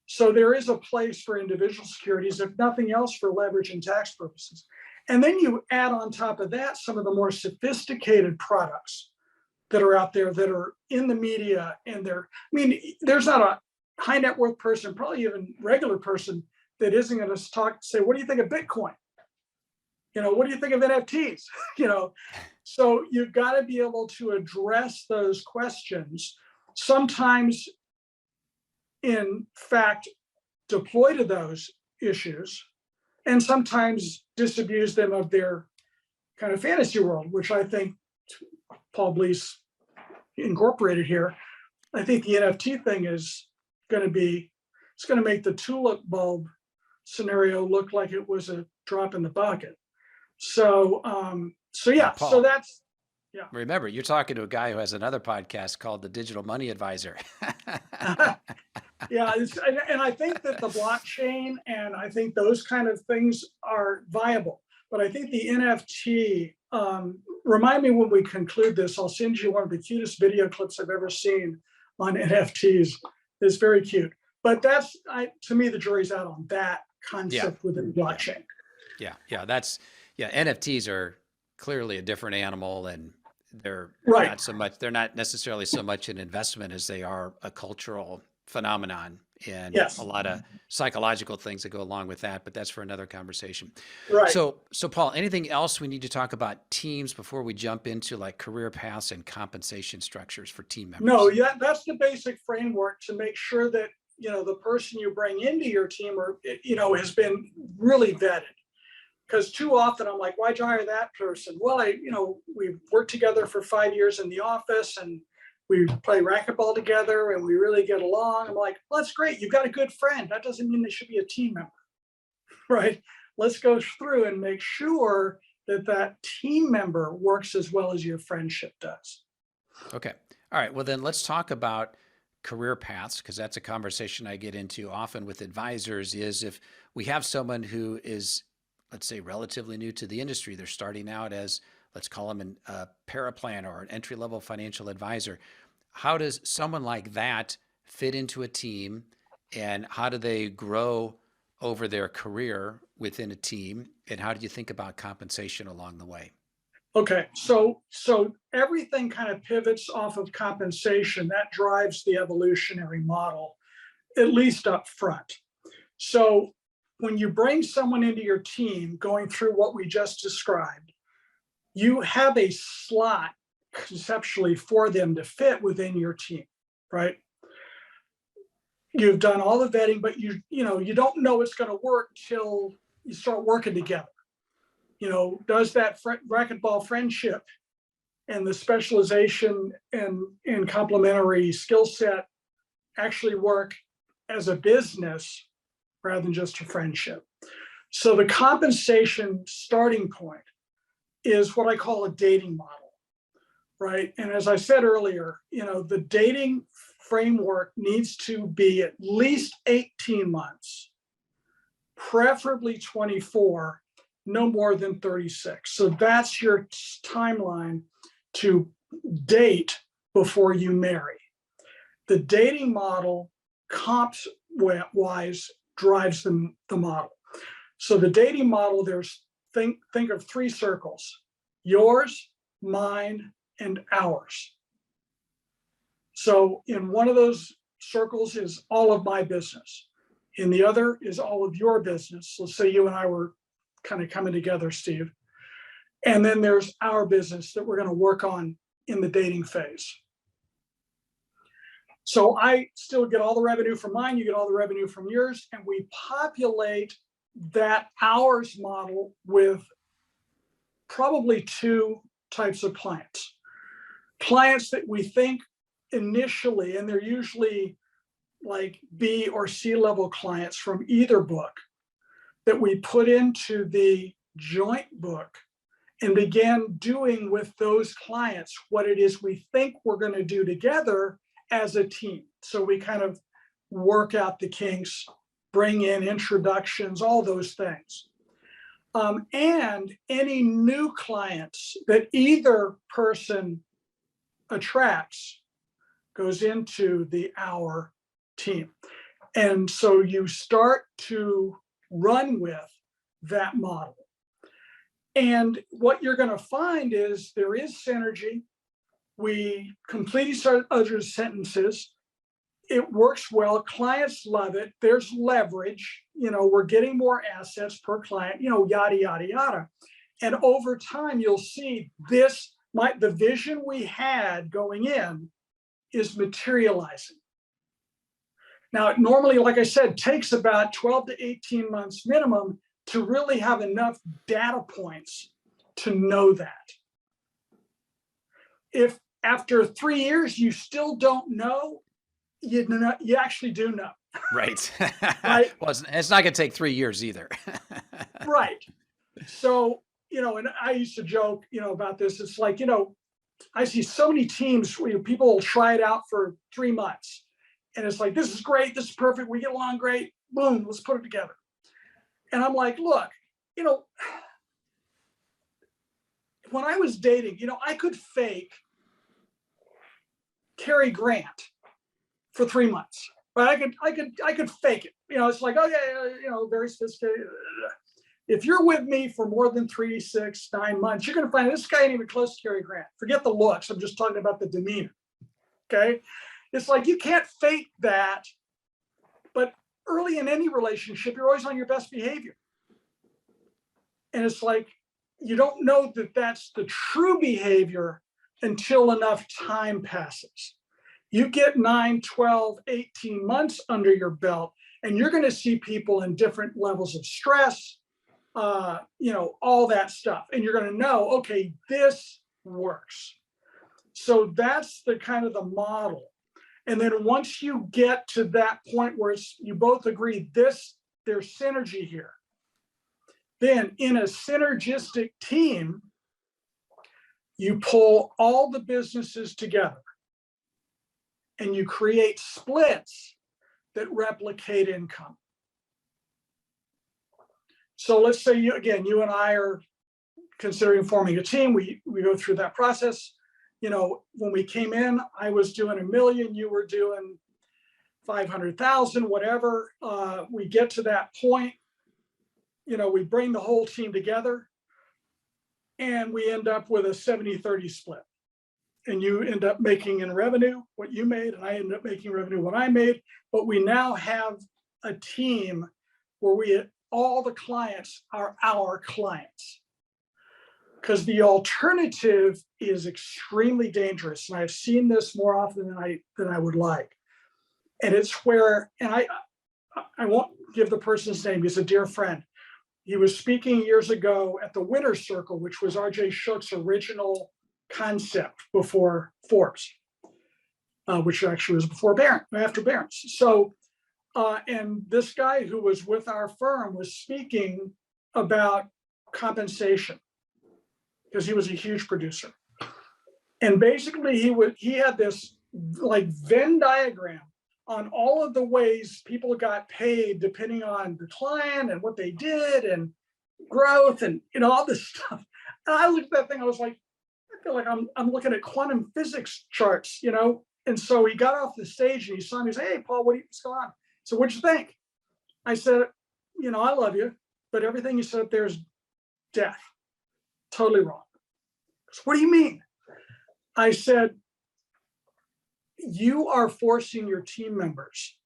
So there is a place for individual securities, if nothing else, for leverage and tax purposes. And then you add on top of that some of the more sophisticated products that are out there that are in the media, and there's not a high net worth person, probably even regular person, that isn't going to say, what do you think of Bitcoin? What do you think of NFTs? So you've got to be able to address those questions, sometimes in fact deploy to those issues, and sometimes disabuse them of their kind of fantasy world, which I think Paul Blease incorporated here. I think the NFT thing is going to make the tulip bulb scenario look like it was a drop in the bucket. So yeah, Paul, so that's, yeah. Remember, you're talking to a guy who has another podcast called The Digital Money Advisor. Yeah, and I think that the blockchain and I think those kind of things are viable. But I think the NFT, remind me when we conclude this, I'll send you one of the cutest video clips I've ever seen on NFTs. It's very cute. But to me, the jury's out on that concept within blockchain. Yeah. NFTs are clearly a different animal, and they're they're not necessarily so much an investment as they are a cultural phenomenon, and a lot of psychological things that go along with that, but that's for another conversation. Right. So Paul, anything else we need to talk about teams before we jump into like career paths and compensation structures for team members? No, that's the basic framework to make sure that, the person you bring into your team has been really vetted. because too often I'm like, why'd you hire that person? Well, we worked together for 5 years in the office and we play racquetball together and we really get along. I'm like, well, that's great. You've got a good friend. That doesn't mean they should be a team member, right? Let's go through and make sure that that team member works as well as your friendship does. Okay. All right. Well, then let's talk about career paths, because that's a conversation I get into often with advisors. Is if we have someone who is, let's say, relatively new to the industry, they're starting out as, let's call them a paraplanner or an entry-level financial advisor. How does someone like that fit into a team, and how do they grow over their career within a team? And how do you think about compensation along the way? Okay, so everything kind of pivots off of compensation. That drives the evolutionary model, at least up front. So when you bring someone into your team, going through what we just described, you have a slot conceptually for them to fit within your team, right? You've done all the vetting, but you don't know it's going to work till you start working together. Does that racquetball friendship and the specialization and complementary skill set actually work as a business rather than just a friendship? So the compensation starting point is what I call a dating model, right? And as I said earlier, the dating framework needs to be at least 18 months, preferably 24, no more than 36. So that's your timeline to date before you marry. The dating model, comps wise, drives the model. So the dating model, think of 3 circles: yours, mine, and ours. So in one of those circles is all of my business. In the other is all of your business. Let's say you and I were kind of coming together, Steve. And then there's our business that we're going to work on in the dating phase. So I still get all the revenue from mine, you get all the revenue from yours, and we populate that ours model with probably 2 types of clients. Clients that we think initially, and they're usually like B or C level clients from either book, that we put into the joint book and began doing with those clients what it is we think we're going to do together as a team. So we kind of work out the kinks, bring in introductions, all those things. And any new clients that either person attracts goes into the our team. And so you start to run with that model. And what you're going to find is there is synergy. We complete each other's sentences. It works well. Clients love it. There's leverage. We're getting more assets per client, yada, yada, yada. And over time, you'll see the vision we had going in is materializing. Now, it normally, like I said, takes about 12 to 18 months minimum to really have enough data points to know that. If after 3 years you still don't know, you actually do know. Right. Right. Well, it's not going to take 3 years either. Right. So, and I used to joke, about this. It's like, I see so many teams where people will try it out for 3 months. And it's like, this is great. This is perfect. We get along great. Boom, let's put it together. And I'm like, look, when I was dating, I could fake Cary Grant for 3 months. But I could fake it. It's like, oh yeah, very sophisticated. If you're with me for more than 3, 6, 9 months, you're going to find this guy ain't even close to Cary Grant. Forget the looks. I'm just talking about the demeanor. Okay. It's like, you can't fake that, but early in any relationship, you're always on your best behavior. And it's like, you don't know that that's the true behavior until enough time passes. You get 9, 12, 18 months under your belt, and you're going to see people in different levels of stress, all that stuff. And you're going to know, okay, this works. So that's the kind of the model. And then once you get to that point where you both agree there's synergy here, then in a synergistic team, you pull all the businesses together and you create splits that replicate income. So let's say you and I are considering forming a team. We go through that process. When we came in, I was doing $1 million, you were doing 500,000, whatever. We get to that point, we bring the whole team together and we end up with a 70-30 split. And you end up making in revenue what you made, and I end up making revenue what I made. But we now have a team where all the clients are our clients. Because the alternative is extremely dangerous, and I've seen this more often than I would like. And it's where, and I won't give the person's name. He's a dear friend. He was speaking years ago at the Winner's Circle, which was R.J. Shook's original concept before Forbes, which actually was after Barron's. So, and this guy who was with our firm was speaking about compensation, because he was a huge producer. And basically he had this like Venn diagram on all of the ways people got paid depending on the client and what they did and growth and all this stuff. And I looked at that thing, I was like, I feel like I'm looking at quantum physics charts, And so he got off the stage and he saw me, he said, "Hey, Paul, what's going on?" So what'd you think? I said, I love you, but everything you said up there is death. Totally wrong. So what do you mean? I said, you are forcing your team members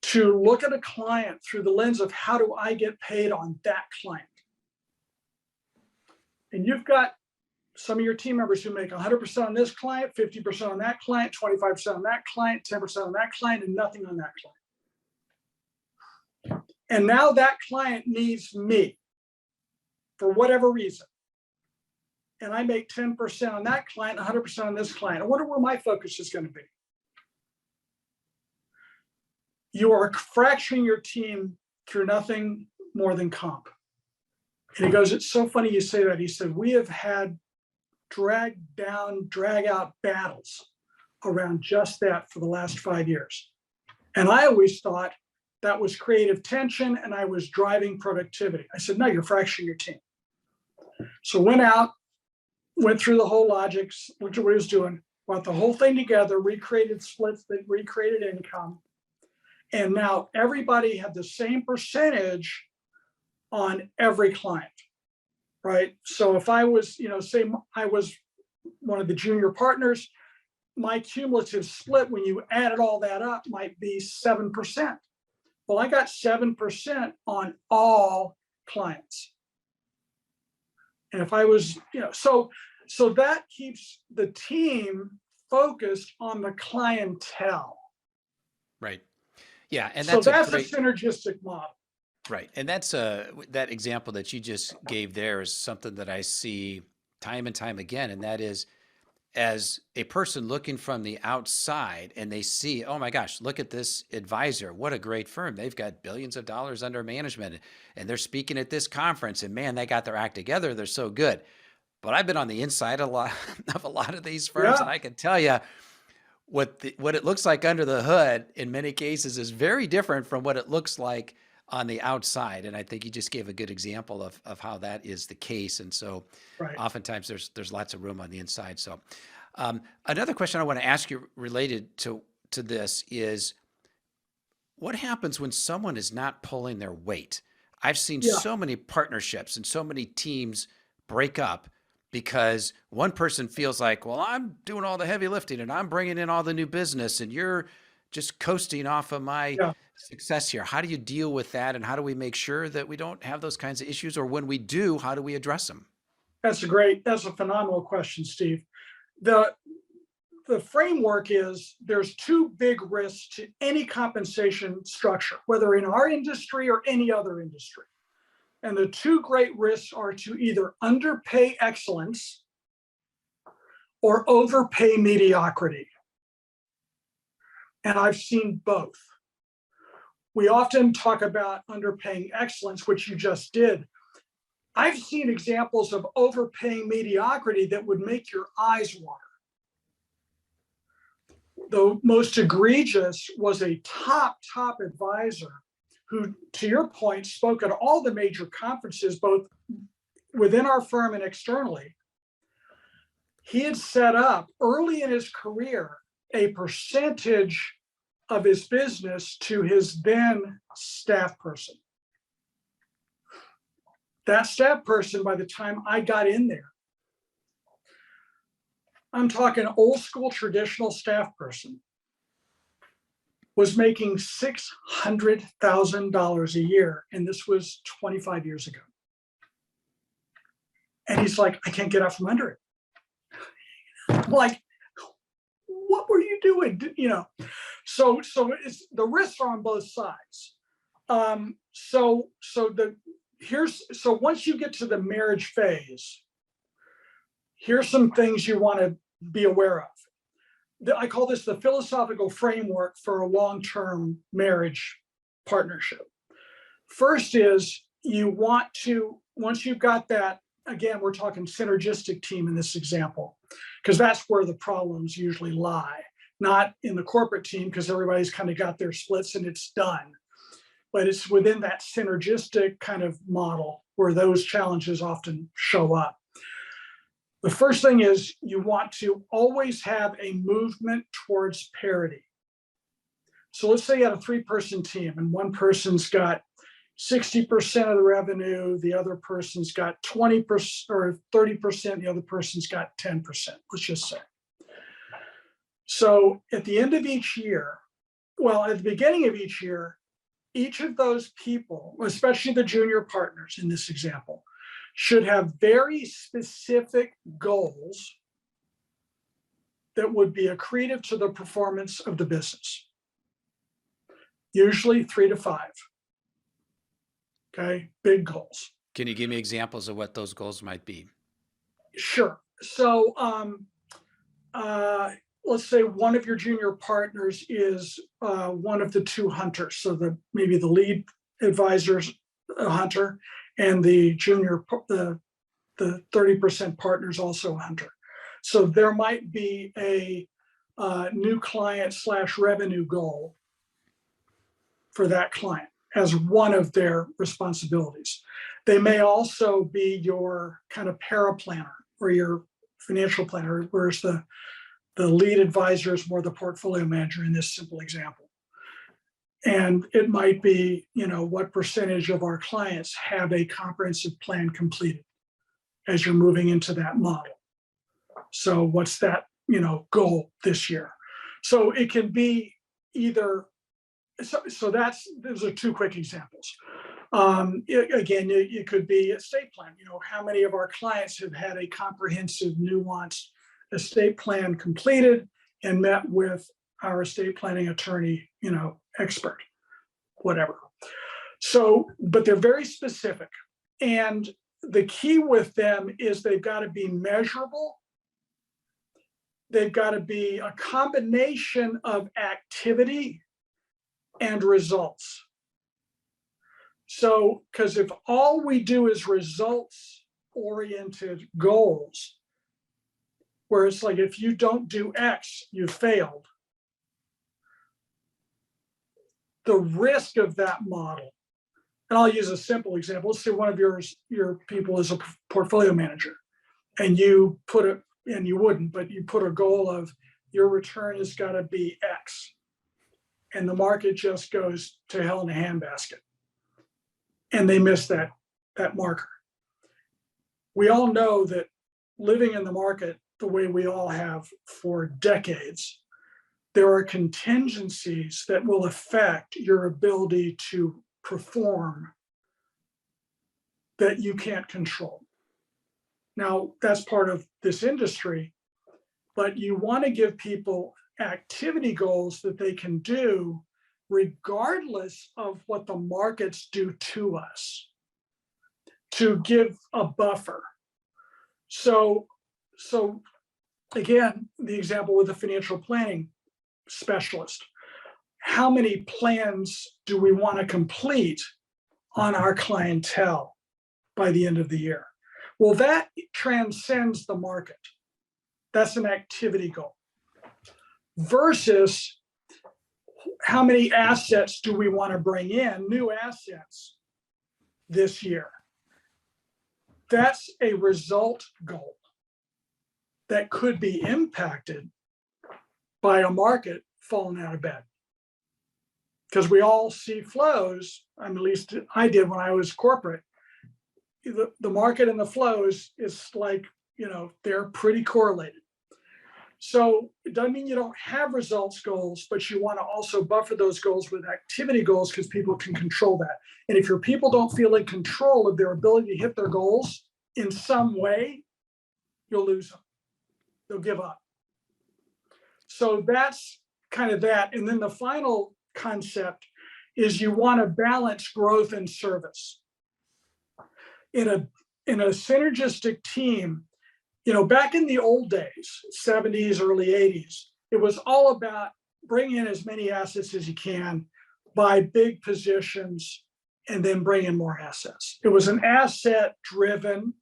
to look at a client through the lens of how do I get paid on that client? And you've got some of your team members who make 100% on this client, 50% on that client, 25% on that client, 10% on that client, and nothing on that client. And now that client needs me for whatever reason. And I make 10% on that client, 100% on this client. I wonder where my focus is going to be. You are fracturing your team through nothing more than comp. And he goes, "It's so funny you say that." He said, "We have had drag out battles around just that for the last 5 years. And I always thought that was creative tension and I was driving productivity." I said, "No, you're fracturing your team." So went through the whole logics, looked at what he was doing, brought the whole thing together, recreated splits that recreated income. And now everybody had the same percentage on every client, right? So if I was, say I was one of the junior partners, my cumulative split, when you added all that up, might be 7%. Well, I got 7% on all clients. And if I was, so that keeps the team focused on the clientele. Right. Yeah. And so that's a synergistic model. Right. And that's that example that you just gave there is something that I see time and time again. And that is, as a person looking from the outside and they see, oh my gosh, look at this advisor. What a great firm. They've got billions of dollars under management and they're speaking at this conference and man, they got their act together. They're so good. But I've been on the inside of a lot of these firms, and I can tell you what it looks like under the hood in many cases is very different from what it looks like on the outside. And I think you just gave a good example of how that is the case. And so oftentimes there's lots of room on the inside. So another question I want to ask you related to this is, what happens when someone is not pulling their weight? I've seen so many partnerships and so many teams break up because one person feels like, well, I'm doing all the heavy lifting and I'm bringing in all the new business and you're just coasting off of my success here. How do you deal with that? And how do we make sure that we don't have those kinds of issues? Or when we do, how do we address them? That's a phenomenal question, Steve. The framework is there's two big risks to any compensation structure, whether in our industry or any other industry. And the two great risks are to either underpay excellence or overpay mediocrity. And I've seen both. We often talk about underpaying excellence, which you just did. I've seen examples of overpaying mediocrity that would make your eyes water. The most egregious was a top advisor who, to your point, spoke at all the major conferences, both within our firm and externally. He had set up early in his career a percentage of his business to his then staff person. That staff person, by the time I got in there, I'm talking old school traditional staff person, was making $600,000 a year. And this was 25 years ago. And he's like, I can't get out from under it. I'm like, what were you doing? You know, so it's, the risks are on both sides. So once you get to the marriage phase, here's some things you want to be aware of. I call this the philosophical framework for a long-term marriage partnership. First is you want to, once you've got that, again, we're talking synergistic team in this example, because that's where the problems usually lie, not in the corporate team, because everybody's kind of got their splits and it's done. But it's within that synergistic kind of model where those challenges often show up. The first thing is you want to always have a movement towards parity. So let's say you have a 3-person team and one person's got 60% of the revenue, the other person's got 20% or 30%, the other person's got 10%, let's just say. So at the end of each year, well, at the beginning of each year, each of those people, especially the junior partners in this example, should have very specific goals that would be accretive to the performance of the business. Usually 3 to 5. Okay, big goals. Can you give me examples of what those goals might be? Sure. So let's say one of your junior partners is one of the 2 hunters. So maybe the lead advisor's a hunter, and the junior, the 30% partner is also a hunter. So there might be a new client / revenue goal for that client as one of their responsibilities. They may also be your kind of paraplanner or your financial planner, whereas the lead advisor is more the portfolio manager in this simple example. And it might be, you know, what percentage of our clients have a comprehensive plan completed as you're moving into that model. So what's that, you know, goal this year? So it can be either, so those are 2 quick examples. Again, it could be estate plan. You know, how many of our clients have had a comprehensive, nuanced estate plan completed and met with our estate planning attorney, you know, expert, whatever. So, but they're very specific. And the key with them is they've got to be measurable. They've got to be a combination of activity and results. So, because if all we do is results-oriented goals, where it's like, if you don't do X, you failed. The risk of that model, and I'll use a simple example. Let's say one of your people is a portfolio manager, and you put it, and you wouldn't, but you put a goal of your return has got to be X, and the market just goes to hell in a handbasket, and they miss that marker. We all know that living in the market the way we all have for decades, there are contingencies that will affect your ability to perform that you can't control. Now, that's part of this industry, but you want to give people activity goals that they can do regardless of what the markets do to us. to give a buffer. So again, the example with the financial planning specialist, how many plans do we want to complete on our clientele by the end of the year? Well, that transcends the market. That's an activity goal. Versus how many assets do we want to bring in, new assets this year? That's a result goal that could be impacted by a market falling out of bed. Because we all see flows, at least I did when I was corporate. The market and the flows is like, they're pretty correlated. So it doesn't mean you don't have results goals, but you want to also buffer those goals with activity goals because people can control that. And if your people don't feel in control of their ability to hit their goals in some way, you'll lose them. They'll give up. So that's kind of that. And then the final concept is you want to balance growth and service. In a synergistic team, back in the old days, 70s, early 80s, it was all about bring in as many assets as you can, buy big positions, and then bring in more assets. It was an asset-driven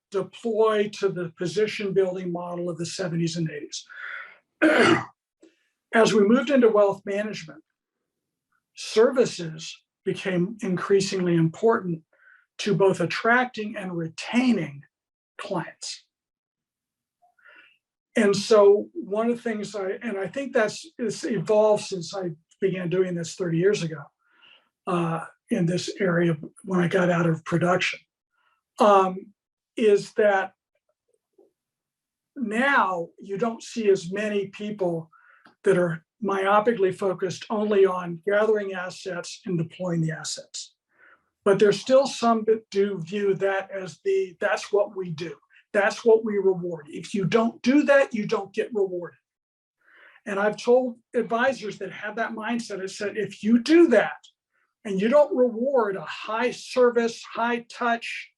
deploy to the position building model of the 70s and 80s. As we moved into wealth management, services became increasingly important to both attracting and retaining clients. And so one of the things I think it's evolved since I began doing this 30 years ago in this area when I got out of production, is that now you don't see as many people that are myopically focused only on gathering assets and deploying the assets. But there's still some that do view that as that's what we do. That's what we reward. If you don't do that, you don't get rewarded. And I've told advisors that have that mindset, I said, if you do that and you don't reward a high service, high touch,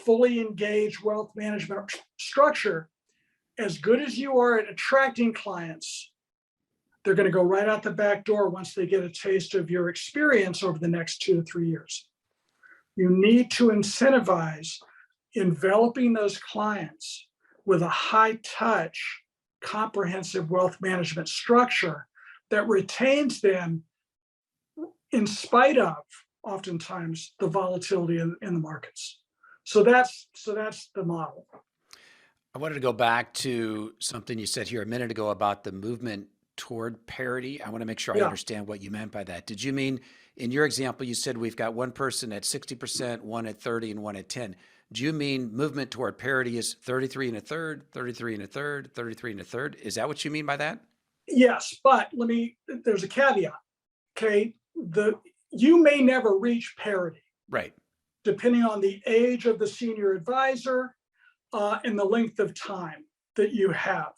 fully engaged wealth management structure, as good as you are at attracting clients, they're going to go right out the back door once they get a taste of your experience over the next 2 to 3 years. You need to incentivize enveloping those clients with a high touch, comprehensive wealth management structure that retains them in spite of oftentimes the volatility in the markets. So that's the model. I wanted to go back to something you said here a minute ago about the movement toward parity. I want to make sure I understand what you meant by that. Did you mean, in your example, you said we've got one person at 60%, one at 30, and one at 10. Do you mean movement toward parity is 33 and a third, 33 and a third, 33 and a third? Is that what you mean by that? Yes, but there's a caveat. Okay, you may never reach parity. Right. Depending on the age of the senior advisor and the length of time that you have.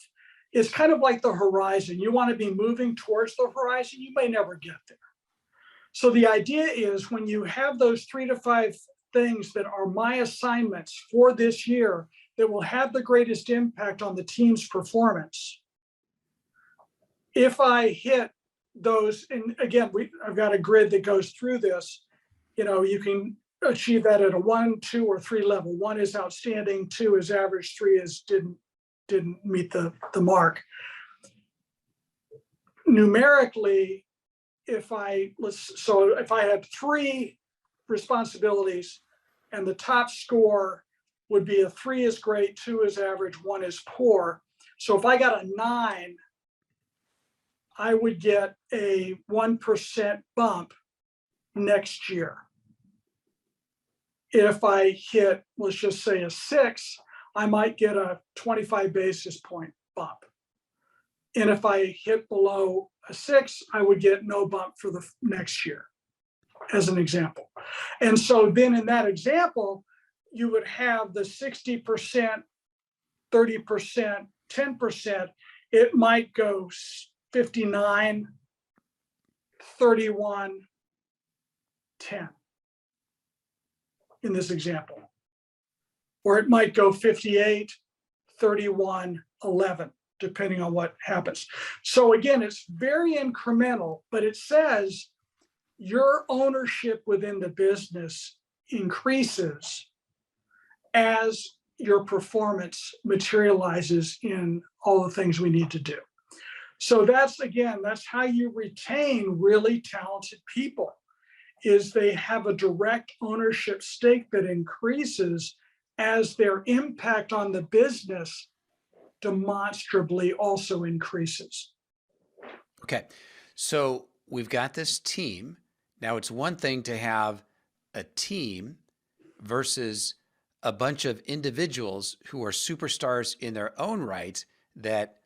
It's kind of like the horizon. You want to be moving towards the horizon, you may never get there. So the idea is when you have those 3 to 5 things that are my assignments for this year that will have the greatest impact on the team's performance, if I hit those, and again, I've got a grid that goes through this, you can achieve that at a 1, 2, or 3 level. 1 is outstanding, 2 is average, 3 is didn't meet the mark. Numerically, if I had 3 responsibilities and the top score would be a 3 is great, 2 is average, 1 is poor. So if I got a 9, I would get a 1% bump next year. If I hit, let's just say a 6, I might get a 25 basis point bump. And if I hit below a 6, I would get no bump for the next year, as an example. And so then in that example, you would have the 60%, 30%, 10%. It might go 59, 31, 10 in this example. or it might go 58, 31, 11, depending on what happens. So again, it's very incremental, but it says your ownership within the business increases as your performance materializes in all the things we need to do. So that's how you retain really talented people, is they have a direct ownership stake that increases as their impact on the business demonstrably also increases. Okay. So we've got this team. Now it's one thing to have a team versus a bunch of individuals who are superstars in their own right that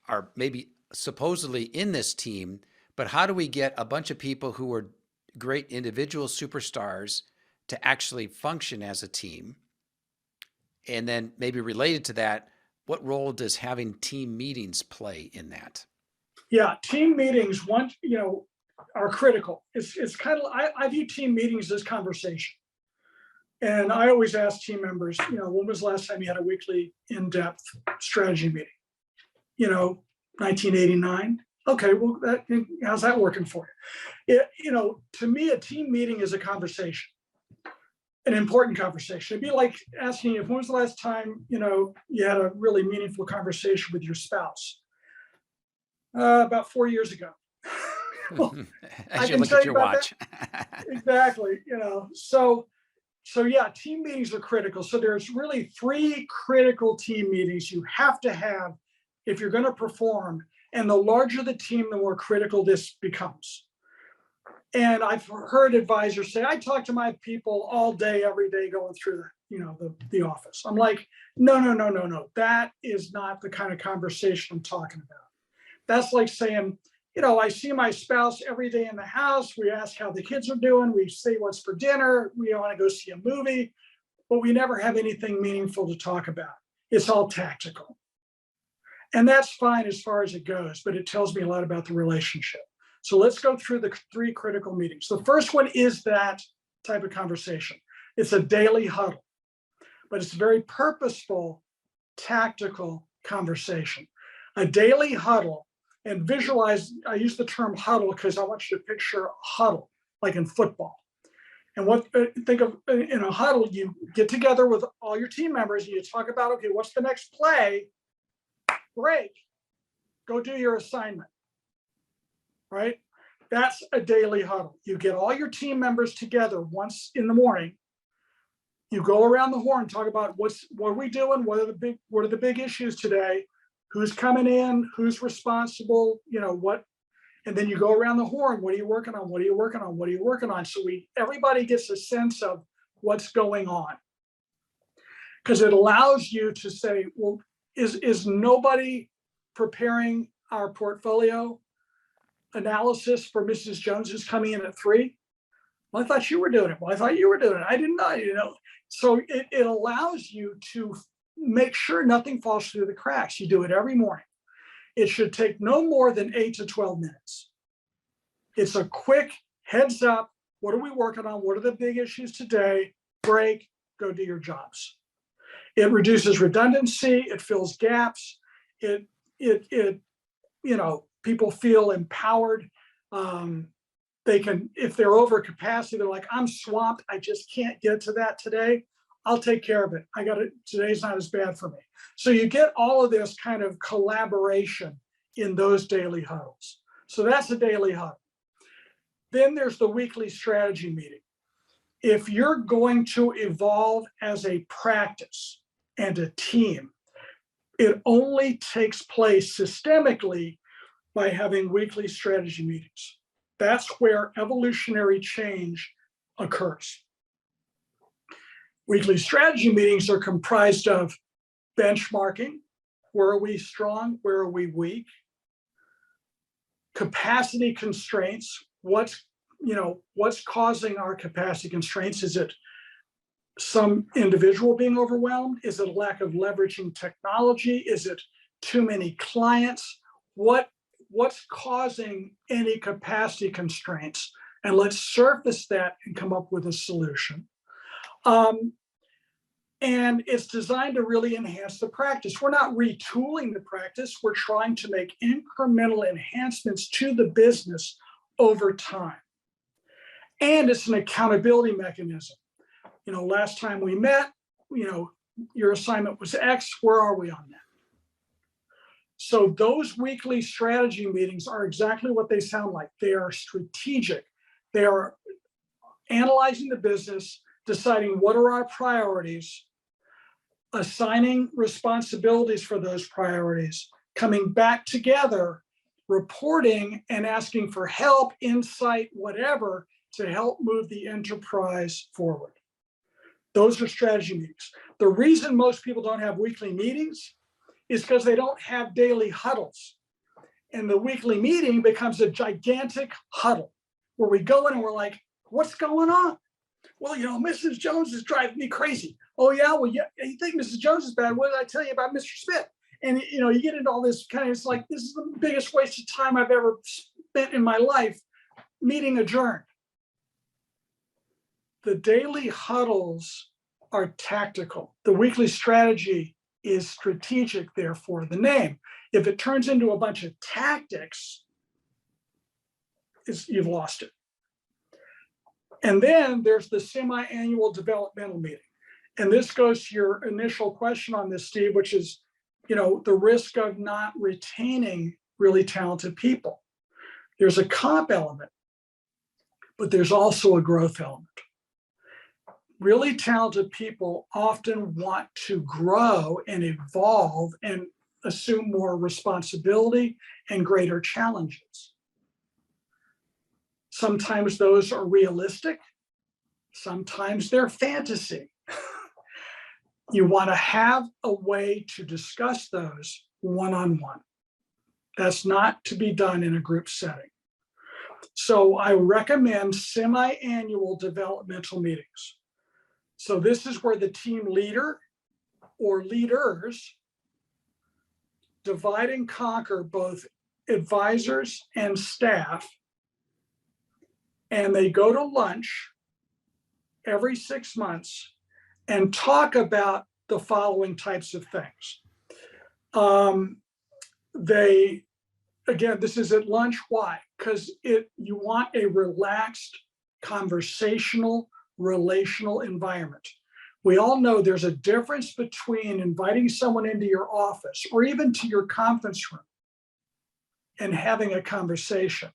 are maybe supposedly in this team, but how do we get a bunch of people who are great individual superstars to actually function as a team? And then maybe related to that, what role does having team meetings play in that? Yeah, team meetings, are critical. It's kind of, I view team meetings as conversation. And I always ask team members, when was the last time you had a weekly in-depth strategy meeting? 1989. Okay, well, how's that working for you? To me, a team meeting is a conversation, an important conversation. It'd be like asking you, when was the last time, you had a really meaningful conversation with your spouse? About 4 years ago. Well, I should look at your watch. Exactly. So yeah, team meetings are critical. So there's really 3 critical team meetings you have to have if you're going to perform. And the larger the team, the more critical this becomes. And I've heard advisors say, I talk to my people all day, every day, going through the office. I'm like, no. That is not the kind of conversation I'm talking about. That's like saying, I see my spouse every day in the house. We ask how the kids are doing. We say what's for dinner. We want to go see a movie, but we never have anything meaningful to talk about. It's all tactical. And that's fine as far as it goes, but it tells me a lot about the relationship. So let's go through the 3 critical meetings. The first one is that type of conversation. It's a daily huddle, but it's a very purposeful, tactical conversation. A daily huddle, and visualize, I use the term huddle because I want you to picture a huddle, like in football. And think of in a huddle, you get together with all your team members and you talk about, okay, what's the next play? Break, go do your assignment, right? That's a daily huddle. You get all your team members together once in the morning. You go around the horn, talk about what are we doing? What are the big issues today? Who's coming in? Who's responsible? What? And then you go around the horn. What are you working on? What are you working on? What are you working on? So everybody gets a sense of what's going on, because it allows you to say, well, is nobody preparing our portfolio analysis for Mrs. Jones who's coming in at 3? Well, I thought you were doing it. Well, I thought you were doing it. I didn't know, So it allows you to make sure nothing falls through the cracks. You do it every morning. It should take no more than 8 to 12 minutes. It's a quick heads up. What are we working on? What are the big issues today? Break, go do your jobs. It reduces redundancy. It fills gaps. People feel empowered. They can, if they're over capacity, they're like, I'm swamped. I just can't get to that today. I'll take care of it. I got it. Today's not as bad for me. So you get all of this kind of collaboration in those daily huddles. So that's a daily huddle. Then there's the weekly strategy meeting. If you're going to evolve as a practice and a team, it only takes place systemically by having weekly strategy meetings. That's where evolutionary change occurs. Weekly strategy meetings are comprised of benchmarking. Where are we strong? Where are we weak? Capacity constraints. What's causing our capacity constraints? Is it some individual being overwhelmed? Is it a lack of leveraging technology? Is it too many clients? What's causing any capacity constraints? And let's surface that and come up with a solution. And it's designed to really enhance the practice. We're not retooling the practice. We're trying to make incremental enhancements to the business over time. And it's an accountability mechanism. Last time we met, your assignment was X. Where are we on that? So those weekly strategy meetings are exactly what they sound like. They are strategic. They are analyzing the business, deciding what are our priorities, assigning responsibilities for those priorities, coming back together, reporting and asking for help, insight, whatever, to help move the enterprise forward. Those are strategy meetings. The reason most people don't have weekly meetings is because they don't have daily huddles. And the weekly meeting becomes a gigantic huddle where we go in and we're like, what's going on? Well, Mrs. Jones is driving me crazy. Oh yeah, well, yeah, you think Mrs. Jones is bad? What did I tell you about Mr. Smith? And you get into all this kind of, it's like, this is the biggest waste of time I've ever spent in my life. Meeting adjourned. The daily huddles are tactical. The weekly strategy is strategic, therefore the name. If it turns into a bunch of tactics, you've lost it. And then there's the semi-annual developmental meeting. And this goes to your initial question on this, Steve, which is, the risk of not retaining really talented people. There's a comp element, but there's also a growth element. Really talented people often want to grow and evolve and assume more responsibility and greater challenges. Sometimes those are realistic. Sometimes they're fantasy. You want to have a way to discuss those one-on-one. That's not to be done in a group setting. So I recommend semi-annual developmental meetings. So this is where the team leader or leaders divide and conquer both advisors and staff, and they go to lunch every 6 months and talk about the following types of things. Again, this is at lunch. Why? Because you want a relaxed, conversational, relational environment. We all know there's a difference between inviting someone into your office or even to your conference room and having a conversation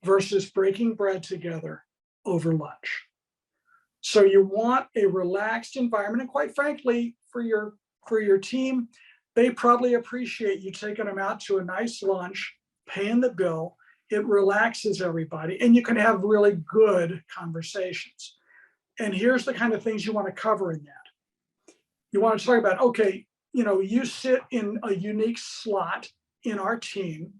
versus breaking bread together over lunch. So you want a relaxed environment, and quite frankly, for your team, they probably appreciate you taking them out to a nice lunch, paying the bill. It relaxes everybody, and you can have really good conversations. And here's the kind of things you want to cover in that. You want to talk about, okay, you sit in a unique slot in our team.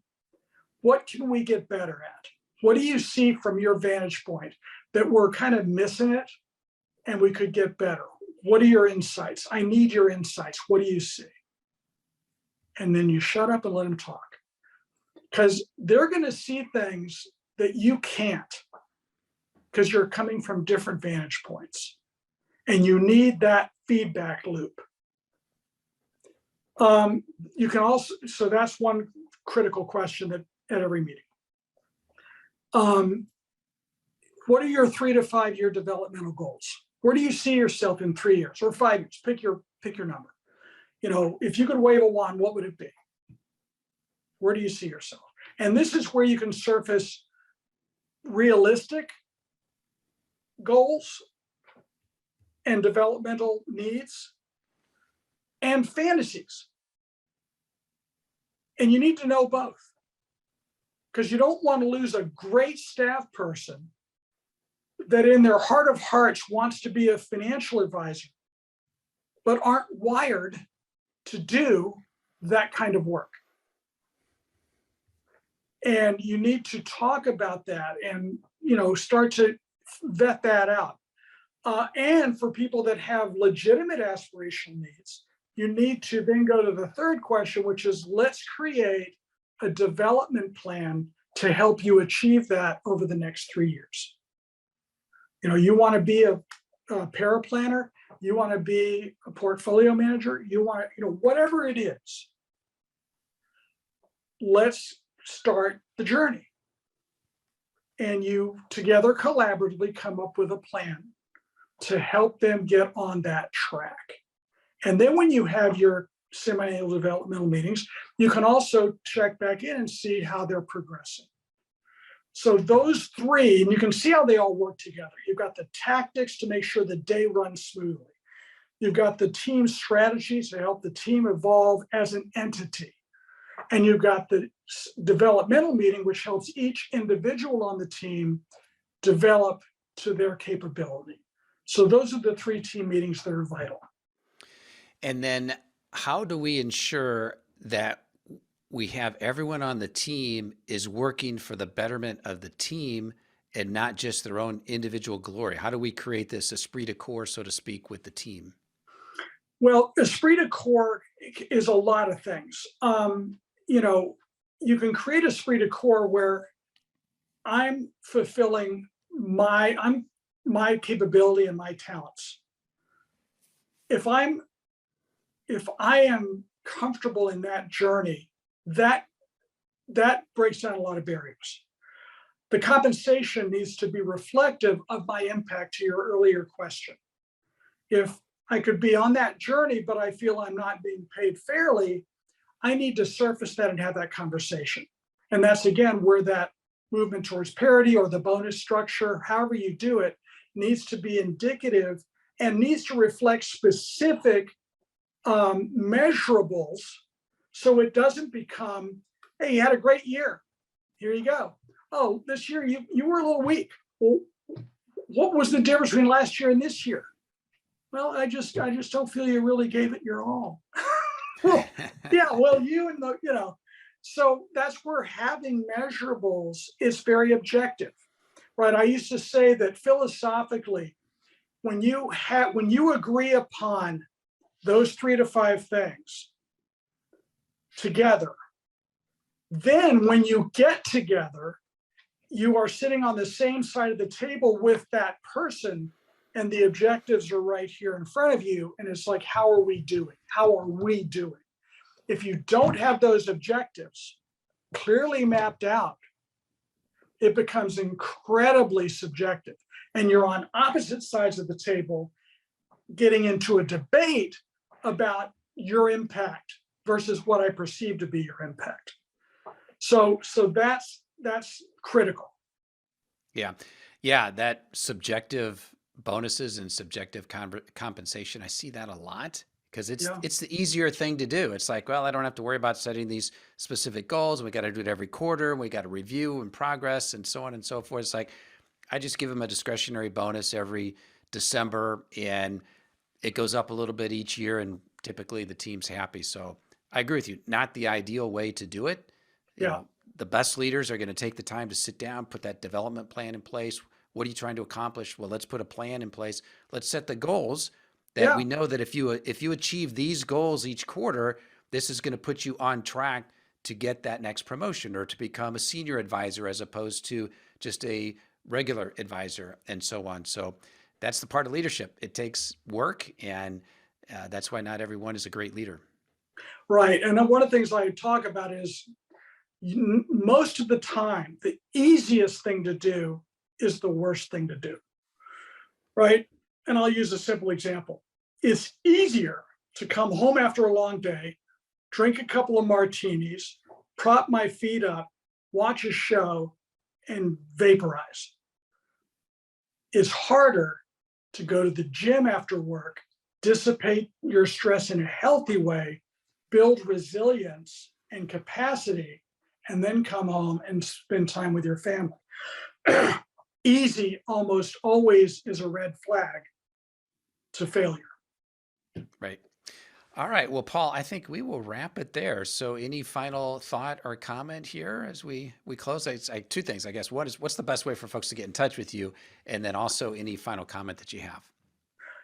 What can we get better at? What do you see from your vantage point that we're kind of missing it and we could get better? What are your insights? I need your insights. What do you see? And then you shut up and let them talk. Because they're going to see things that you can't, because you're coming from different vantage points. And you need that feedback loop. You can also, so that's one critical question at every meeting. What are your 3 to 5 year developmental goals? Where do you see yourself in 3 years or 5 years? Pick your number. If you could wave a wand, what would it be? Where do you see yourself? And this is where you can surface realistic goals and developmental needs and fantasies. And you need to know both, because you don't want to lose a great staff person that in their heart of hearts wants to be a financial advisor, but aren't wired to do that kind of work. And you need to talk about that and start to vet that out. And for people that have legitimate aspirational needs, you need to then go to the third question, which is, let's create a development plan to help you achieve that over the next 3 years. You want to be a paraplanner, you want to be a portfolio manager, you want to, whatever it is, let's start the journey. And you together collaboratively come up with a plan to help them get on that track. And then when you have your semi-annual developmental meetings, you can also check back in and see how they're progressing. So those three, and you can see how they all work together. You've got the tactics to make sure the day runs smoothly. You've got the team strategies to help the team evolve as an entity. And you've got the developmental meeting, which helps each individual on the team develop to their capability. So those are the 3 team meetings that are vital. And then how do we ensure that we have everyone on the team is working for the betterment of the team and not just their own individual glory? How do we create this esprit de corps, so to speak, with the team? Well, esprit de corps is a lot of things. You can create esprit de corps where I'm fulfilling my capability and my talents. If I am comfortable in that journey, that breaks down a lot of barriers. The compensation needs to be reflective of my impact, to your earlier question. If I could be on that journey, but I feel I'm not being paid fairly, I need to surface that and have that conversation. And that's, again, where that movement towards parity or the bonus structure, however you do it, needs to be indicative and needs to reflect specific measurables, so it doesn't become, hey, you had a great year, here you go. Oh, this year you were a little weak. Well, what was the difference between last year and this year? Well, I just don't feel you really gave it your all. Well, yeah, well, so that's where having measurables is very objective, right? I used to say that philosophically, when you agree upon those 3 to 5 things together, then when you get together, you are sitting on the same side of the table with that person, and the objectives are right here in front of you. And it's like, how are we doing? How are we doing? If you don't have those objectives clearly mapped out, it becomes incredibly subjective. And you're on opposite sides of the table getting into a debate about your impact versus what I perceive to be your impact. So that's critical. Yeah, that subjective bonuses and subjective compensation, I see that a lot because it's the easier thing to do. It's like, well, I don't have to worry about setting these specific goals. We got to do it every quarter. We got to review and progress and so on and so forth. It's like, I just give them a discretionary bonus every December, and it goes up a little bit each year, and typically the team's happy. So I agree with you. Not the ideal way to do it. You know, the best leaders are going to take the time to sit down, put that development plan in place. What are you trying to accomplish? Well, let's put a plan in place. Let's set the goals that we know that if you achieve these goals each quarter, this is going to put you on track to get that next promotion or to become a senior advisor as opposed to just a regular advisor and so on. So that's the part of leadership. It takes work, and that's why not everyone is a great leader. Right. And one of the things I talk about is most of the time, the easiest thing to do is the worst thing to do, right? And I'll use a simple example. It's easier to come home after a long day, drink a couple of martinis, prop my feet up, watch a show, and vaporize. It's harder to go to the gym after work, dissipate your stress in a healthy way, build resilience and capacity, and then come home and spend time with your family. Easy almost always is a red flag to failure. Right. All right. Well, Paul, I think we will wrap it there. So any final thought or comment here as we close? Two things, I guess. What's the best way for folks to get in touch with you? And then also any final comment that you have?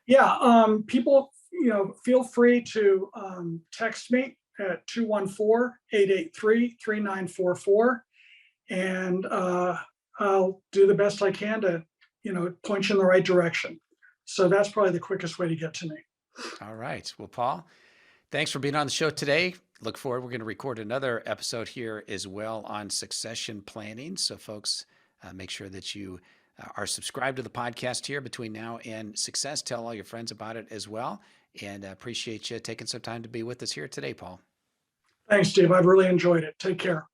Yeah. People, feel free to text me at 214-883-3944. And I'll do the best I can to, point you in the right direction. So that's probably the quickest way to get to me. All right. Well, Paul, thanks for being on the show today. Look forward. We're going to record another episode here as well on succession planning. So, folks, make sure that you are subscribed to the podcast here between now and success. Tell all your friends about it as well. And appreciate you taking some time to be with us here today, Paul. Thanks, Steve. I've really enjoyed it. Take care.